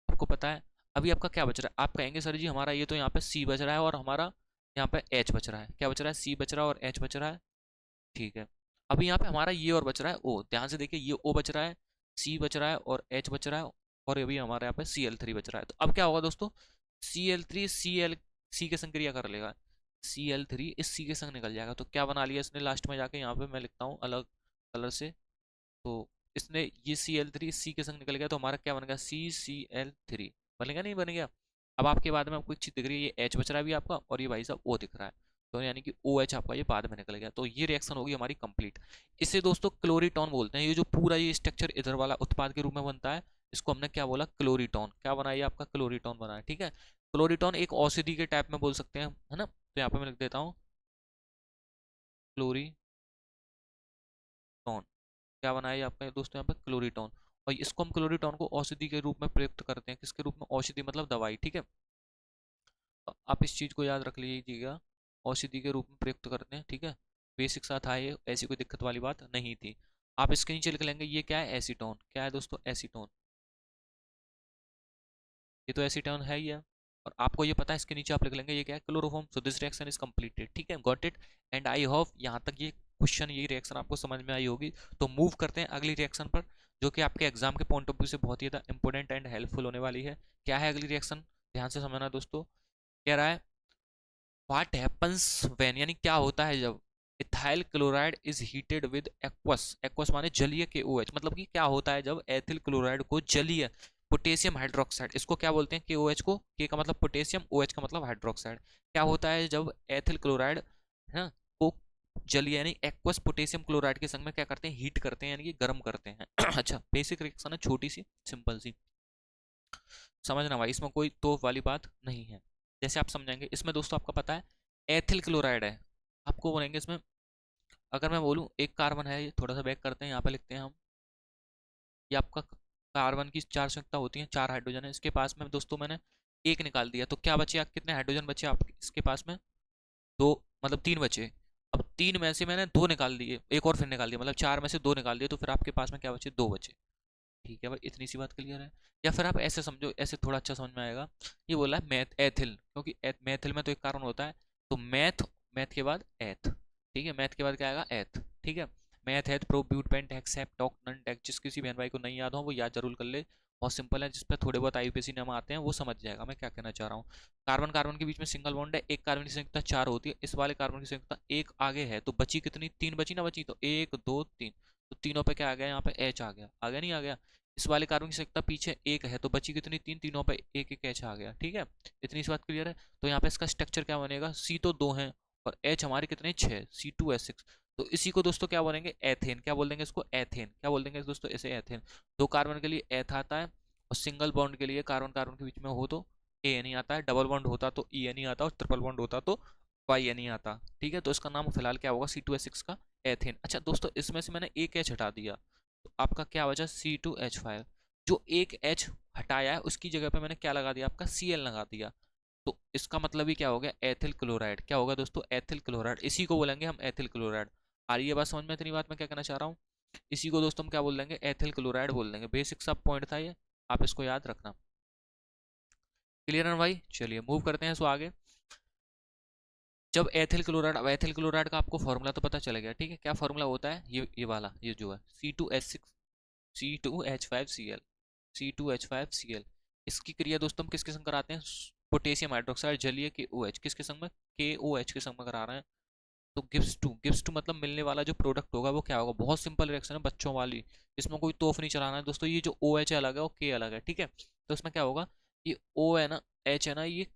आपको पता है। अभी आपका क्या बच रहा है? आप कहेंगे सर जी हमारा ये तो यहाँ पे C बच रहा है और हमारा यहाँ पे H बच रहा है। क्या बच रहा है? C बच रहा है और H बच रहा है। ठीक है, अभी यहाँ पे हमारा ये और बच रहा है O। ध्यान से देखिए, ये O बच रहा है, C बच रहा है और H बच रहा है, और अभी हमारे यहाँ पे Cl3 बच रहा है। तो अब क्या होगा दोस्तों? Cl3 C के संग क्रिया कर लेगा, Cl3 इस C के संग निकल जाएगा। तो क्या बना लिया इसने लास्ट में जाके? यहाँ पे मैं लिखता हूँ अलग कलर से। तो इसने ये Cl3 C के संग निकल गया, तो हमारा क्या बन गया? CCl3 बनेगा, नहीं बन गया? अब आपके बाद में आपको एक चीज दिख रही है, ये H बच रहा है अभी आपका, और ये भाई साहब O दिख रहा है। तो यानी कि OH आपका ये बाद में निकल गया। तो ये रिएक्शन होगी हमारी कंप्लीट। इसे दोस्तों क्लोरीटोन बोलते हैं। ये जो पूरा ये स्ट्रक्चर इधर वाला उत्पाद के रूप में बनता है, इसको हमने क्या बोला? क्लोरीटोन। क्या बना? ये आपका क्लोरीटोन बना है। ठीक है, क्लोरीटोन एक औषधि के टाइप में बोल सकते हैं, है ना? तो यहाँ पे मैं लिख देता हूँ क्लोरीटोन। क्या बना है आपका दोस्तों? यहाँ पे क्लोरीटोन। और इसको हम क्लोरीटोन को औषधि के रूप में प्रयुक्त करते हैं। किसके रूप में? औषधि मतलब दवाई। ठीक है, तो आप इस चीज को याद रख लीजिएगा, औषधि के रूप में प्रयुक्त करते हैं। ठीक है, बेसिक सा था ये, ऐसी कोई दिक्कत वाली बात नहीं थी। आप इसके नीचे लिख लेंगे, ये क्या है? एसीटोन। क्या है दोस्तों? एसीटोन। ये तो एसीटोन है ही है। और आपको ये पता है, इसके नीचे आप लिख लेंगे ये क्या है? Chloroform. So this reaction is completed. ठीक है, got it? And I hope यहाँ तक ये क्वेश्चन, ये रिएक्शन आपको समझ में आई होगी। तो मूव करते हैं अगली रिएक्शन पर, जो कि आपके एग्जाम के पॉइंट ऑफ व्यू से बहुत ही ज़्यादा इंपॉर्टेंट एंड हेल्पफुल होने वाली है। क्या है अगली रिएक्शन? ध्यान से समझना दोस्तों। कह रहा है व्हाट हैपन्स व्हेन, यानी क्या होता है जब ethyl chloride is heated with aqueous, aqueous माने जलीय KOH, मतलब कि क्या होता है जब एथिल क्लोराइड को जलीय पोटेशियम हाइड्रोक्साइड, इसको क्या बोलते हैं KOH को, K का मतलब पोटेशियम, OH का मतलब हाइड्रोक्साइड, क्या होता है जब एथिल क्लोराइड है ना को जलीय यानी एक्वस पोटेशियम क्लोराइड के संग में क्या करते हैं, हीट करते हैं यानी कि गर्म करते हैं। अच्छा बेसिक रिएक्शन है, छोटी सी सिंपल सी, समझना भाई, इसमें कोई तोप वाली बात नहीं है। जैसे आप समझेंगे इसमें दोस्तों, आपका पता है एथिल क्लोराइड है, आपको बोलेंगे इसमें, अगर मैं बोलूँ एक कार्बन है, ये थोड़ा सा बैक करते हैं, यहाँ पे लिखते हैं हम, ये आपका कार्बन की 4 संयुक्ता होती हैं, 4 हाइड्रोजन है इसके पास में दोस्तों, मैंने एक निकाल दिया तो क्या बचे, कितने हाइड्रोजन बचे आप इसके पास में, 2, मतलब 3 बचे। अब 3 में से मैंने 2 निकाल दिए, एक और फिर निकाल दिया, मतलब 4 में से 2 निकाल दिए, तो फिर आपके पास में क्या बचे, 2 बचे। ठीक है भाई, इतनी सी बात क्लियर है। या फिर आप ऐसे समझो, ऐसे थोड़ा अच्छा समझ में आएगा, ये बोला है मैथ एथिल, क्योंकि मैथिल में तो एक कार्बन होता है, तो मैथ, मैथ के बाद एथ, ठीक है, मैथ के बाद क्या आएगा, एथ, ठीक है, मैथ एथ प्रो ब्यूटपेंट हेक्सेप टॉक नन टेक, जिस किसी बहन भाई को नहीं याद हो वो याद जरूर कर ले, बहुत सिंपल है, जिस पे थोड़े बहुत IUPAC नाम आते हैं वो समझ जाएगा मैं क्या कहना चाह रहा हूँ। कार्बन कार्बन के बीच में सिंगल बॉन्ड है, एक कार्बन की संयुक्ता 4 होती है, इस वाले कार्बन की संयुक्ता एक आगे है, तो बची कितनी, 3 बची ना, बची तो 1 2 3, तो तीनों पे क्या आ गया, यहाँ पे H आ गया, आ गया नहीं आ गया, इस वाले कार्बन की संयुक्ता पीछे एक है, तो बची कितनी, 3, तीनों पे एक एक H आ गया, ठीक है, इतनी सी बात क्लियर है। तो यहाँ पे इसका स्ट्रक्चर क्या बनेगा, C तो 2 है और H हमारे कितने 6, C2H6, तो इसी को दोस्तों क्या बोलेंगे, एथेन, क्या बोल देंगे इसको, एथेन, क्या बोल देंगे दोस्तों इसे, एथेन। 2 कार्बन के लिए एथ आता है, और सिंगल बॉन्ड के लिए कार्बन कार्बन के बीच में हो तो AN आता है, डबल बॉन्ड होता तो EN आता, और ट्रिपल बॉन्ड होता तो YN आता, ठीक है, तो इसका नाम फिलहाल क्या होगा, C2H6 का एथेन। अच्छा दोस्तों, इसमें से मैंने एक H हटा दिया, तो आपका क्या बचा, C2H5, जो एक H हटाया है उसकी जगह पे मैंने क्या लगा दिया, आपका Cl लगा दिया, तो इसका मतलब ही क्या हो गया, एथिल क्लोराइड, क्या होगा दोस्तों, एथिल क्लोराइड, इसी को बोलेंगे हम एथिल क्लोराइड। आ रही है बात समझ में, इतनी बात मैं क्या कहना चाह रहा हूँ, इसी को दोस्तों हम क्या बोल देंगे, एथिल क्लोराइड बोल देंगे, बेसिक सब पॉइंट था ये, आप इसको याद रखना। क्लियर है भाई, चलिए मूव करते हैं इसको आगे। जब एथिल क्लोराइड, अब एथिल क्लोराइड का आपको फॉर्मूला तो पता चल गया, ठीक है, क्या फॉर्मूला होता है, ये वाला, ये जो है C2H6 C2H5Cl, C2H5Cl, इसकी क्रिया दोस्तों हम किसके संग कराते हैं, पोटेशियम हाइड्रोक्साइड जलीय KOH, किसके संग में, KOH के संग में करा रहे हैं, तो गिव्स टू मतलब मिलने वाला जो प्रोडक्ट होगा वो क्या होगा, बहुत सिंपल रिएक्शन है बच्चों वाली, इसमें कोई तोफ नहीं चलाना है दोस्तों, ये जो OH अलग है और K अलग है, ठीक है, तो इसमें क्या होगा, ये O है ना, H है ना, ये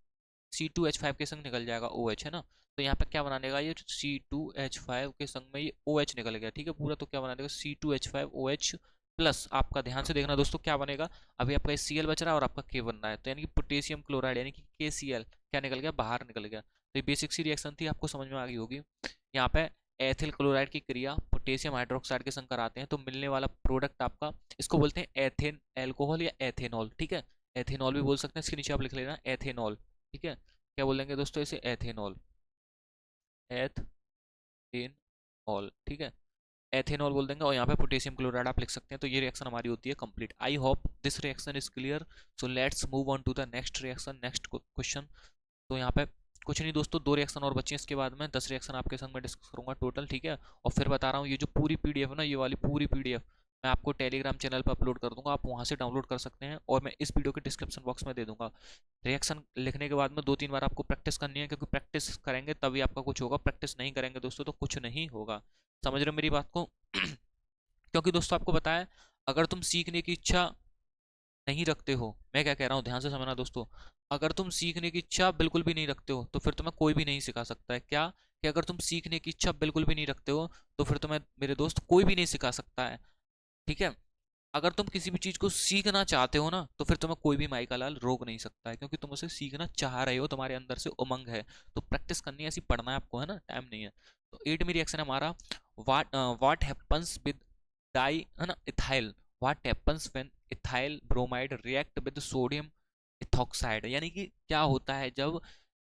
C2H5 के संग निकल जाएगा, OH है ना, तो यहाँ पे क्या बना देगा, ये C2H5 के संग में ये OH निकल गया, ठीक है, पूरा, तो क्या बना देगा, C2H5OH प्लस, आपका ध्यान से देखना दोस्तों क्या बनेगा, अभी आपका Cl बच रहा है और आपका K बन रहा है, तो यानी कि पोटेशियम क्लोराइड यानी कि KCl क्या निकल गया, बाहर निकल गया। तो ये बेसिक सी रिएक्शन थी, आपको समझ में आ गई होगी। यहाँ पे एथिल क्लोराइड की क्रिया पोटेशियम हाइड्रोक्साइड के संग कराते हैं, तो मिलने वाला प्रोडक्ट आपका, इसको बोलते हैं एथेन एल्कोहल या एथेनॉल, ठीक है, एथेनॉल भी बोल सकते हैं, इसके नीचे आप लिख लेना एथेनॉल, ठीक है, क्या बोलेंगे दोस्तों इसे, एथेनॉल, एथेनॉल, ठीक है, एथेनॉल बोल देंगे, और यहाँ पे पोटेशियम क्लोराइड आप लिख सकते हैं, तो ये रिएक्शन हमारी होती है complete. I hope this reaction is clear, so let's move on to the next reaction, next question. तो यहाँ पे कुछ नहीं दोस्तों, 2 रिएक्शन और बची हैं, इसके बाद में 10 रिएक्शन आपके संग में डिस्कस करूंगा टोटल, ठीक है, और फिर बता रहा हूँ ये जो पूरी PDF है ना, ये वाली पूरी PDF मैं आपको टेलीग्राम चैनल पर अपलोड कर दूंगा, आप वहाँ से डाउनलोड कर सकते हैं, और मैं इस वीडियो के डिस्क्रिप्शन बॉक्स में दे दूंगा। रिएक्शन लिखने के बाद में 2-3 बार आपको प्रैक्टिस करनी है, क्योंकि प्रैक्टिस करेंगे तभी आपका कुछ होगा, प्रैक्टिस नहीं करेंगे दोस्तों तो कुछ नहीं होगा, समझ रहे हो मेरी बात को। क्योंकि दोस्तों आपको बताया, अगर तुम सीखने की इच्छा नहीं रखते हो, मैं क्या कह रहा हूँ ध्यान से समझना दोस्तों, अगर तुम सीखने की इच्छा बिल्कुल भी नहीं रखते हो तो फिर तुम्हें कोई भी नहीं सिखा सकता है, क्या, कि अगर तुम सीखने की इच्छा बिल्कुल भी नहीं रखते हो तो फिर तुम्हें मेरे दोस्त कोई भी नहीं सिखा सकता है, ठीक है, अगर तुम किसी भी चीज को सीखना चाहते हो ना तो फिर तुम्हें कोई भी माई का लाल रोक नहीं सकता है, क्योंकि तुम उसे सीखना चाह रहे हो, तुम्हारे अंदर से उमंग है, तो प्रैक्टिस करनी है, ऐसी पढ़ना है आपको, है ना, टाइम नहीं है। तो 8 में रिएक्शन है हमारा, व्हाट हैपन्स विद डाई, है ना, ethyl, what happens when ethyl bromide react with sodium ethoxide, यानी कि क्या होता है जब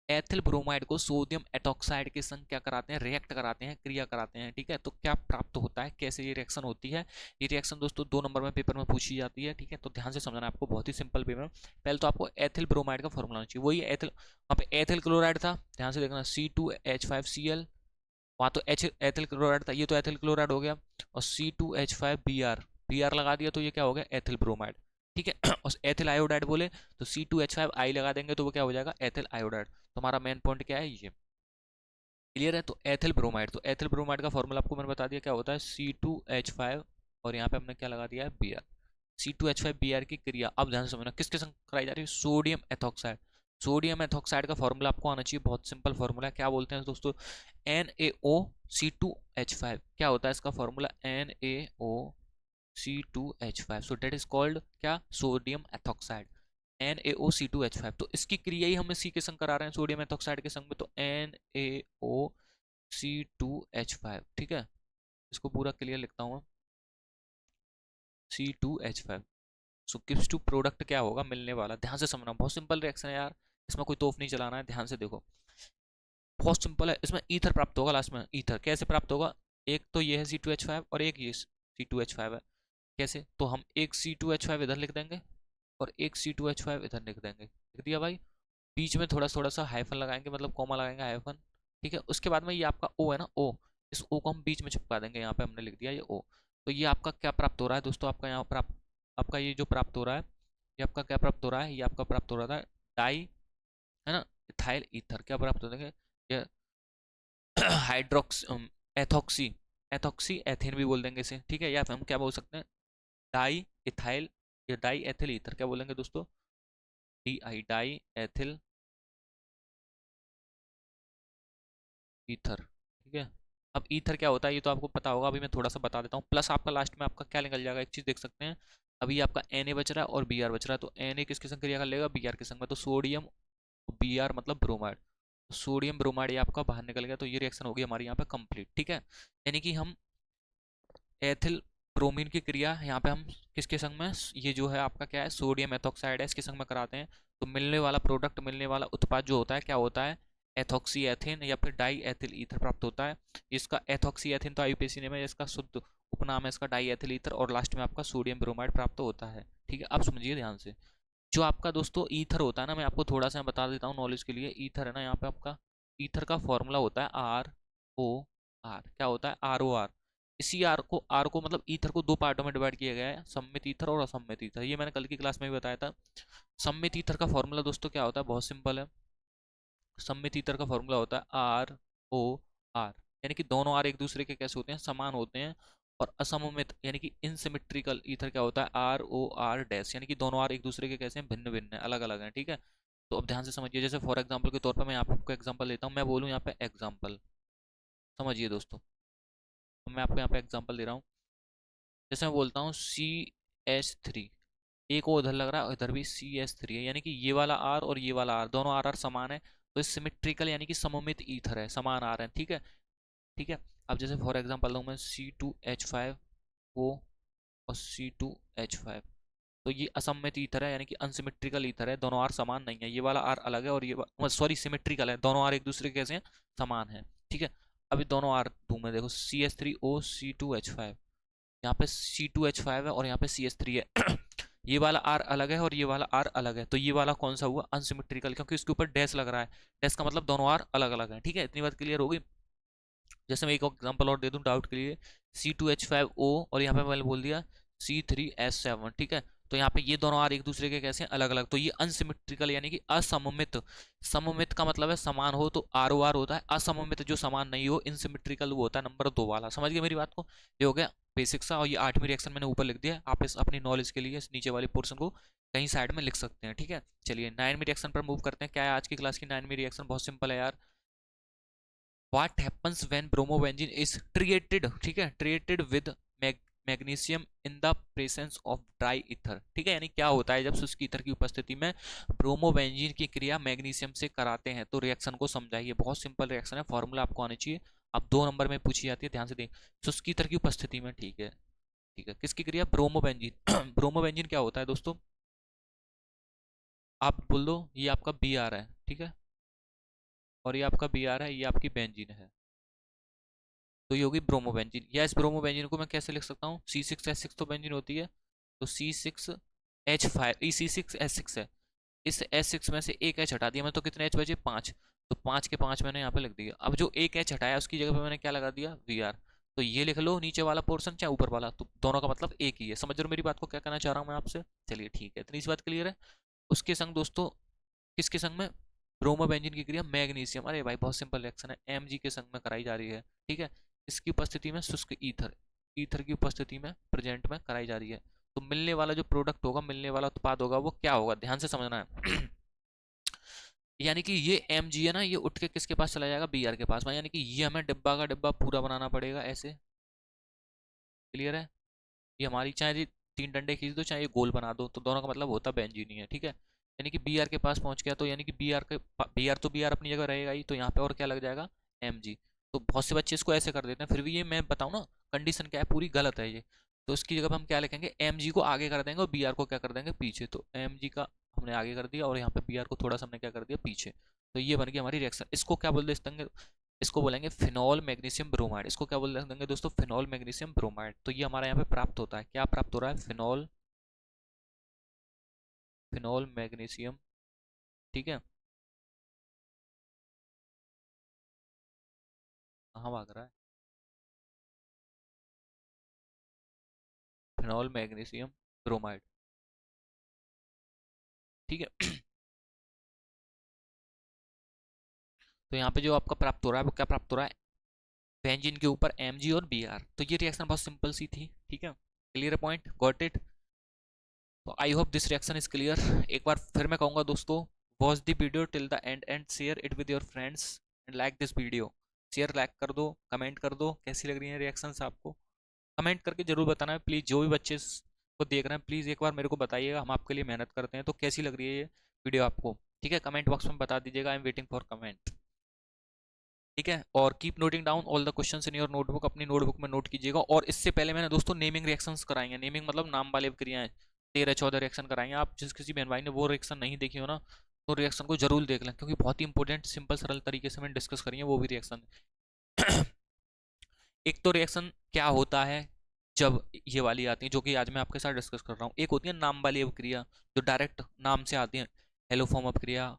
एथिल ब्रोमाइड को सोडियम एटॉक्साइड के संग क्या कराते हैं, रिएक्ट कराते हैं, क्रिया कराते हैं, ठीक है, तो क्या प्राप्त होता है, कैसे ये रिएक्शन होती है, ये रिएक्शन दोस्तों 2 नंबर में पेपर में पूछी जाती है, ठीक है, तो ध्यान से समझना आपको, बहुत ही सिंपल पेपर। पहले तो आपको एथिल ब्रोमाइड का फॉर्मूला चाहिए, वही एथिल, वहाँ पे एथिल क्लोराइड था, ध्यान से देखना C2H5Cl, वहाँ तो एथिल क्लोराइड था, ये तो एथिल क्लोराइड हो गया, और C2H5Br, Br लगा दिया तो ये क्या हो गया, एथिल ब्रोमाइड, ठीक है। और एथिल आयोडाइड बोले तो C2H5 आई लगा देंगे तो वो क्या हो जाएगा, एथिल आयोडाइड। तो हमारा मेन पॉइंट क्या है, ये क्लियर है। तो एथिल ब्रोमाइड, तो एथिल ब्रोमाइड का फॉर्मूला आपको मैंने बता दिया क्या होता है, C2H5 और यहाँ पे हमने क्या लगा दिया है, Br। C2H5 Br की क्रिया अब ध्यान से समझना किसके संग कराई जा रही है, सोडियम एथॉक्साइड। सोडियम एथॉक्साइड का फॉर्मूला आपको आना चाहिए, बहुत सिंपल फॉर्मूला है। क्या बोलते हैं दोस्तों, NaOC2H5। क्या होता है इसका formula, NaOC2H5। So that is called क्या, सोडियम एथॉक्साइड, NaOC2H5। तो इसकी क्रिया ही हमें सी के संग करा रहे हैं, सोडियम एथॉक्साइड के संग में, तो NaOC2H5। ठीक है, इसको पूरा क्लियर लिखता हूँ मैं, C2H5। So gives to product क्या होगा, मिलने वाला। ध्यान से समझना, बहुत सिंपल रिएक्शन है यार, इसमें कोई तोफ नहीं चलाना है, ध्यान से देखो बहुत सिंपल है। इसमें ईथर प्राप्त होगा लास्ट में। ईथर कैसे प्राप्त होगा, एक तो ये है C2H5 और एक ये C2H5 है। कैसे, तो हम एक C2H5 इधर लिख देंगे और एक C2H5 इधर लिख देंगे, लिख दिया भाई। बीच में थोड़ा थोड़ा सा हाइफन लगाएंगे, मतलब कॉमा लगाएंगे, हाइफन। ठीक है, उसके बाद में ये आपका O है ना, O, इस O को हम बीच में चिपका देंगे, यहाँ पे हमने लिख दिया ये O। तो ये आपका क्या प्राप्त हो रहा है दोस्तों, आपका यहाँ प्राप्त, आपका ये जो प्राप्त हो रहा है, ये आपका क्या प्राप्त हो रहा है, ये आपका प्राप्त हो रहा था डाई, है ना, इथाइल ईथर। क्या प्राप्त हो देंगे, ये हाइड्रोक्स एथॉक्सी, एथॉक्सी एथेन भी बोल देंगे इसे। ठीक है, या फिर हम क्या बोल सकते हैं, डाई इथाइल या डाई एथिल ईथर। क्या बोलेंगे दोस्तों, डाई एथिल ईथर। ठीक है, अब ईथर क्या होता है ये तो आपको पता होगा, अभी मैं थोड़ा सा बता देता हूँ। प्लस आपका लास्ट में आपका क्या निकल जाएगा, एक चीज देख सकते हैं, अभी आपका Na बच रहा है और Br बच रहा है। तो Na किसके संग क्रिया कर लेगा, Br के संग में। तो सोडियम Br मतलब ब्रोमाइड, सोडियम ब्रोमाइड ये आपका बाहर निकल गया। तो ये रिएक्शन होगी हमारी यहाँ पे कंप्लीट। ठीक है, यानी कि हम एथिल ब्रोमीन की क्रिया यहाँ पे हम किसके संग में, ये जो है आपका क्या है, सोडियम एथॉक्साइड है, इसके संग में कराते हैं। तो मिलने वाला प्रोडक्ट, मिलने वाला उत्पाद जो होता है क्या होता है, एथॉक्सी एथिन या फिर डाई एथिल ईथर प्राप्त होता है। इसका एथॉक्सी एथिन तो आईयूपीएसी नेम है, इसका शुद्ध उपनाम है इसका डाई एथिल ईथर, और लास्ट में आपका सोडियम ब्रोमाइड प्राप्त होता है। ठीक है, अब समझिए ध्यान से, जो आपका दोस्तों ईथर होता है ना, मैं आपको थोड़ा सा बता देता हूँ नॉलेज के लिए। ईथर है ना, यहाँ पे आपका ईथर का फॉर्मूला होता है ROR। क्या होता है, ROR। इसी आर को मतलब ईथर को दो पार्टों में डिवाइड किया गया है, सम्मित ईथर और असम्मित ईथर। ये मैंने कल की क्लास में भी बताया था। सम्मित ईथर का फॉर्मूला दोस्तों क्या होता है, बहुत सिंपल है। सम्मित ईथर का फॉर्मूला होता है ROR, यानी कि दोनों आर एक दूसरे के कैसे होते हैं, समान होते हैं। और असममित यानी कि इनसिमेट्रिकल ईथर क्या होता है, ROR डैश, यानी कि दोनों आर एक दूसरे के कैसे हैं, भिन्न भिन्न है, अलग अलग हैं। ठीक है, तो अब ध्यान से समझिए, जैसे फॉर एग्जाम्पल के तौर पर मैं आपको एग्जाम्पल देता हूँ, मैं बोलूँ यहाँ पे एग्जाम्पल, समझिए दोस्तों, तो मैं आपको यहाँ पे एग्जाम्पल दे रहा हूँ। जैसे मैं बोलता हूँ CH3, एक वो उधर लग रहा है और इधर भी CH3 है, यानी कि ये वाला R और ये वाला R, दोनों R समान है। तो सिमेट्रिकल यानी कि सममित ईथर है, समान आ रहे हैं। ठीक है, ठीक है। अब जैसे फॉर एग्जांपल दूं मैं C2H5O और C2H5, तो ये असममित ईथर है, यानी कि अनसिमेट्रिकल ईथर है, दोनों आर समान नहीं है। ये वाला आर अलग है और ये सॉरी सिमेट्रिकल है, दोनों आर एक दूसरे के कैसे हैं, समान है। ठीक है, अभी दोनों आर दूं मैं, देखो CH3O C2H5, यहाँ पे C2H5 है और यहाँ पे CH3 है। ये वाला आर अलग है और ये वाला आर अलग है, तो ये वाला कौन सा हुआ, अनसिमेट्रिकल, क्योंकि इसके ऊपर डैश लग रहा है। डैश का मतलब दोनों आर अलग अलग है। ठीक है, इतनी बात क्लियर होगी। जैसे मैं एक एग्जांपल और दे दूं डाउट के लिए, C2H5O और यहाँ पे मैंने बोल दिया C3S7। ठीक है, तो यहाँ पे ये दोनों आर एक दूसरे के कैसे हैं, अलग अलग, तो ये अनसिमेट्रिकल यानी कि असममित। सममित का मतलब है समान हो तो ROR होता है, असममित जो समान नहीं हो, इनसिमेट्रिकल, वो होता है नंबर 2 वाला। समझ गए मेरी बात को, ये हो गया बेसिक सा। और ये 8वीं रिएक्शन मैंने ऊपर लिख दिया है, आप इस अपनी नॉलेज के लिए इस नीचे वाले पोर्शन को कहीं साइड में लिख सकते हैं। ठीक है, चलिए 9वीं रिएक्शन पर मूव करते हैं। क्या है आज की क्लास की 9वीं रिएक्शन, बहुत सिंपल है यार। what happens when bromobenzene is treated, ठीक है, treated with magnesium in the presence of dry ether. ठीक है, यानी क्या होता है जब शुष्क ईथर की उपस्थिति में ब्रोमोबेंजीन की क्रिया मैग्नीशियम से कराते हैं, तो रिएक्शन को समझाइए। बहुत सिंपल रिएक्शन है, फॉर्मूला आपको आनी चाहिए। अब 2 नंबर में पूछी जाती है, ध्यान से देख, शुष्क ईथर की उपस्थिति में। ठीक है, ठीक है, किसकी क्रिया, ब्रोमोबेंजीन। ब्रोमोबेंजीन क्या होता है दोस्तों, आप बोल दो, ये आपका Br है। ठीक है, और ये आपका Br है, ये आपकी बेंजीन है, तो ये होगी ब्रोमोबेंजीन। या इस ब्रोमोबेंजीन को मैं कैसे लिख सकता हूँ, C6H6 तो बेंजीन होती है, तो C6H5, ये C6H6 है, इस H6 में से एक H हटा दिया मैं, तो कितने H बचे, 5। तो 5 के 5 मैंने यहाँ पे लिख दिया। अब जो एक H हटाया उसकी जगह पे मैंने क्या लगा दिया, Vr। तो ये लिख लो नीचे वाला पोर्शन चाहे ऊपर वाला, तो दोनों का मतलब एक ही है। समझ रहे हो मेरी बात को, क्या कहना चाह रहा हूँ मैं आपसे? चलिए ठीक है, इतनी सी बात क्लियर है। उसके संग दोस्तों, किसके संग में? ब्रोमो बेंजीन की क्रिया मैग्नीशियम, अरे भाई बहुत सिंपल रिएक्शन है, Mg के संग में कराई जा रही है। ठीक है, इसकी उपस्थिति में शुष्क ईथर, ईथर की उपस्थिति में प्रेजेंट में कराई जा रही है। तो मिलने वाला जो प्रोडक्ट होगा, मिलने वाला उत्पाद होगा, वो क्या होगा, ध्यान से समझना है। यानी कि ये Mg है ना, ये उठ के किसके पास चला जाएगा? Br के पास में, यानी कि ये हमें डिब्बा का डिब्बा पूरा बनाना पड़ेगा ऐसे। क्लियर है? ये हमारी, चाहे ये 3 डंडे खींच दो चाहे ये गोल बना दो, तो दोनों का मतलब होता बेंजीन ही है। ठीक है, यानी कि Br के पास पहुंच गया, तो यानी कि Br तो Br अपनी जगह रहेगा ही, तो यहाँ पे और क्या लग जाएगा? Mg। तो बहुत से बच्चे इसको ऐसे कर देते हैं, फिर भी ये मैं बताऊँ ना, कंडीशन क्या है, पूरी गलत है ये। तो इसकी जगह पे हम क्या लिखेंगे? Mg को आगे कर देंगे और Br को क्या कर देंगे? पीछे। तो Mg का हमने आगे कर दिया और यहाँ पे Br को थोड़ा सा हमने क्या कर दिया? पीछे। तो ये बन गई हमारी रिएक्शन। इसको क्या बोल देंगे? इसको बोलेंगे फिनॉल मैग्नीशियम ब्रोमाइड। इसको क्या बोल देंगे दोस्तों? Phenol magnesium bromide. तो ये हमारा यहाँ पे प्राप्त होता है, क्या प्राप्त हो रहा है? Phenol, phenol magnesium. ठीक है, कहाँ भाग रहा है? Phenol magnesium bromide. ठीक है। तो यहाँ पे जो आपका प्राप्त हो रहा है वो क्या प्राप्त हो रहा है? बेंजीन के ऊपर Mg और Br। तो ये रिएक्शन बहुत सिंपल सी थी। ठीक है, क्लियर पॉइंट, गॉट इट? तो I hope this reaction is clear. एक बार फिर मैं कहूँगा दोस्तों, watch the video till the end and share it with your friends and like this video. Share like कर दो, कमेंट कर दो कैसी लग रही है रिएक्शंस आपको। कमेंट करके जरूर बताना है प्लीज़, जो भी बच्चे को देख रहे हैं प्लीज़ एक बार मेरे को बताइएगा, हम आपके लिए मेहनत करते हैं। तो कैसी लग रही है ये वीडियो आपको? ठीक है, कमेंट बॉक्स में बता दीजिएगा, आई एम वेटिंग फॉर कमेंट। ठीक है, और keep noting down all the questions in your notebook, अपनी नोटबुक में नोट कीजिएगा। और इससे पहले मैंने दोस्तों नेमिंग रिएक्शंस कराएंगे, नेमिंग मतलब नाम वाले क्रियाएं, 13-14 रिएक्शन कराएंगे। आप जिस किसी बहन भाई ने वो रिएक्शन नहीं देखी हो ना, तो रिएक्शन को जरूर देख लें, क्योंकि बहुत ही इंपॉर्टेंट सिंपल सरल तरीके से मैंने डिस्कस करी है वो भी रिएक्शन। एक तो रिएक्शन क्या होता है जब ये वाली आती है, जो कि आज मैं आपके साथ डिस्कस कर रहा हूँ। एक होती है नाम वाली अभिक्रिया, जो डायरेक्ट नाम से आती है, हेलो फॉर्म अभिक्रिया,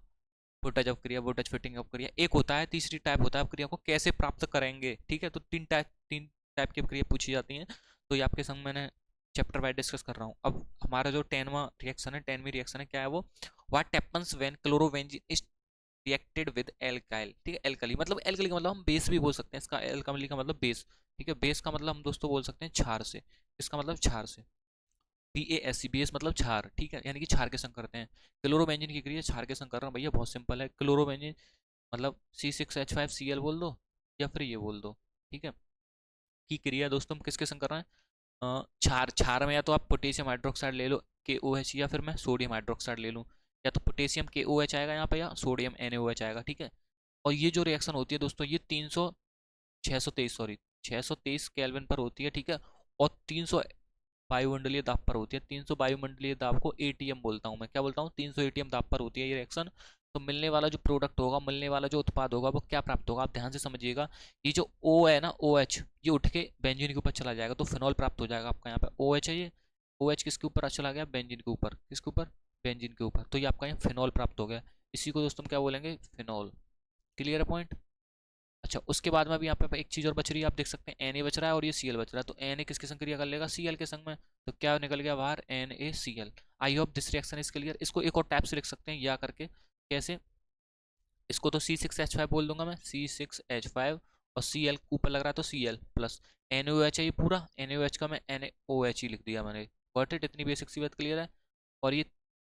फुटज अपक्रिया, वोटज फिटिंग अपक्रिया। एक होता है, तीसरी टाइप होता है अपक्रिया को कैसे प्राप्त करेंगे। ठीक है, तो तीन टाइप की अपक्रिया पूछी जाती हैं। तो ये आपके संग मैंने चैप्टर वाइज डिस्कस कर रहा हूँ। अब हमारा जो 10वां रिएक्शन है, 10वीं रिएक्शन है, क्या है वो? What happens when chlorobenzene is reacted with alkyl. ठीक है, एल्कली मतलब, एल्कली का मतलब हम बेस भी बोल सकते हैं, इसका एल्कली का मतलब बेस। ठीक है, बेस का मतलब हम दोस्तों बोल सकते हैं क्षार से, इसका मतलब क्षार से, BASC, बेस मतलब क्षार। ठीक है, यानी कि क्षार के संग करते हैं। क्लोरोबेंजीन की क्रिया क्षार के संग कर रहा हूँ भैया, बहुत सिंपल है। क्लोरोबेंजीन मतलब C6H5Cl बोल दो, या फिर ये बोल दो। ठीक है, की क्रिया दोस्तों हम किसके संग कर रहे हैं? क्षार, क्षार में या तो आप पोटेशियम हाइड्रोक्साइड ले लो KOH, या फिर मैं सोडियम हाइड्रोक्साइड ले लूँ। या तो पोटेशियम KOH आएगा यहाँ पे, या सोडियम NaOH आएगा। ठीक है, और ये जो रिएक्शन होती है दोस्तों, ये 623 सॉरी 623 केल्विन पर होती है। ठीक है, और 300 वायुमंडलीय दाब पर होती है। 300 वायुमंडलीय दाब को ATM बोलता हूँ मैं, क्या बोलता हूँ? 300 ATM दाब पर होती है ये रिएक्शन। तो मिलने वाला जो प्रोडक्ट होगा, मिलने वाला जो उत्पाद होगा, वो क्या प्राप्त होगा? आप ध्यान से समझिएगा। ये जो O है ना, OH, ये उठ के बेंजीन के ऊपर चला जाएगा, तो फिनॉल प्राप्त हो जाएगा आपका। यहाँ पे OH है, ये OH किसके ऊपर चला गया? बेंजीन के ऊपर। किसके ऊपर? बेंजीन के ऊपर। तो ये आपका यहाँ फिनॉल प्राप्त हो गया। इसी को दोस्तों क्या बोलेंगे? फिनॉल। क्लियर है पॉइंट? अच्छा, उसके बाद में भी यहाँ पे एक चीज़ और बच रही है, आप देख सकते हैं Na बच रहा है और ये Cl बच रहा है। तो Na किसके संग क्रिया कर लेगा? Cl के संग में। तो क्या निकल गया बाहर? NaCl। I hope this reaction is clear. इसको एक और टाइप से लिख सकते हैं, या करके कैसे? इसको तो C6H5 बोल दूंगा मैं, C6H5, और Cl ऊपर लग रहा है तो Cl प्लस NaOH है ये पूरा, NaOH का मैं NaOH ही लिख दिया मैंने। Got it? इतनी बेसिक सी बात क्लियर है। और ये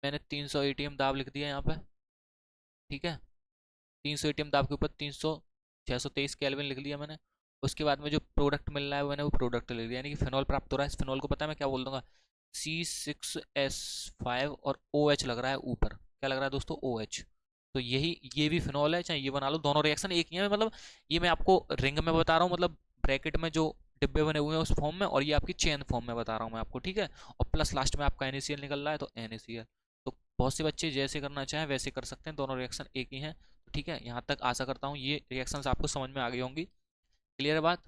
मैंने 300 ATM दाब लिख दिया यहाँ पे। ठीक है, 300 ATM दाब के ऊपर 623 केल्विन लिख लिया मैंने। उसके बाद में जो प्रोडक्ट मिल रहा है मैंने वो प्रोडक्ट लिख दिया, यानी कि फिनॉल प्राप्त हो रहा है। इस फिनॉल को पता है मैं क्या बोल दूंगा? C6S5 और OH लग रहा है ऊपर, क्या लग रहा है दोस्तों? OH। तो यही, ये भी फिनॉल है, चाहे ये बना लो, दोनों रिएक्शन एक ही है। मतलब ये मैं आपको रिंग में बता रहा हूँ, मतलब ब्रैकेट में जो डिब्बे बने हुए हैं उस फॉर्म में, और ये आपकी चेन फॉर्म में बता रहा हूँ मैं आपको। ठीक है, और प्लस लास्ट में आपका NaCl निकल रहा है, तो NaCl। तो बहुत से बच्चे जैसे करना चाहें वैसे कर सकते हैं, दोनों रिएक्शन एक ही हैं। ठीक है, यहाँ तक आशा करता हूँ ये रिएक्शंस आपको समझ में आ गई होंगी। क्लियर बात?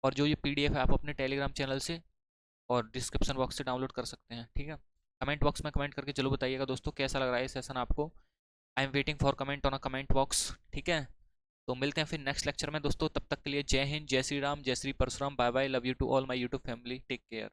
और जो ये PDF है आप अपने टेलीग्राम चैनल से और डिस्क्रिप्शन बॉक्स से डाउनलोड कर सकते हैं। ठीक है, कमेंट बॉक्स में कमेंट करके चलो बताइएगा दोस्तों कैसा लग रहा है ये सेशन आपको। आई am waiting for comment on a comment box. ठीक है, तो मिलते हैं फिर नेक्स्ट लेक्चर में दोस्तों, तब तक के लिए जय हिंद, जय श्री राम, जय Shri Parshuram, bye bye, love you to all my YouTube family, take care.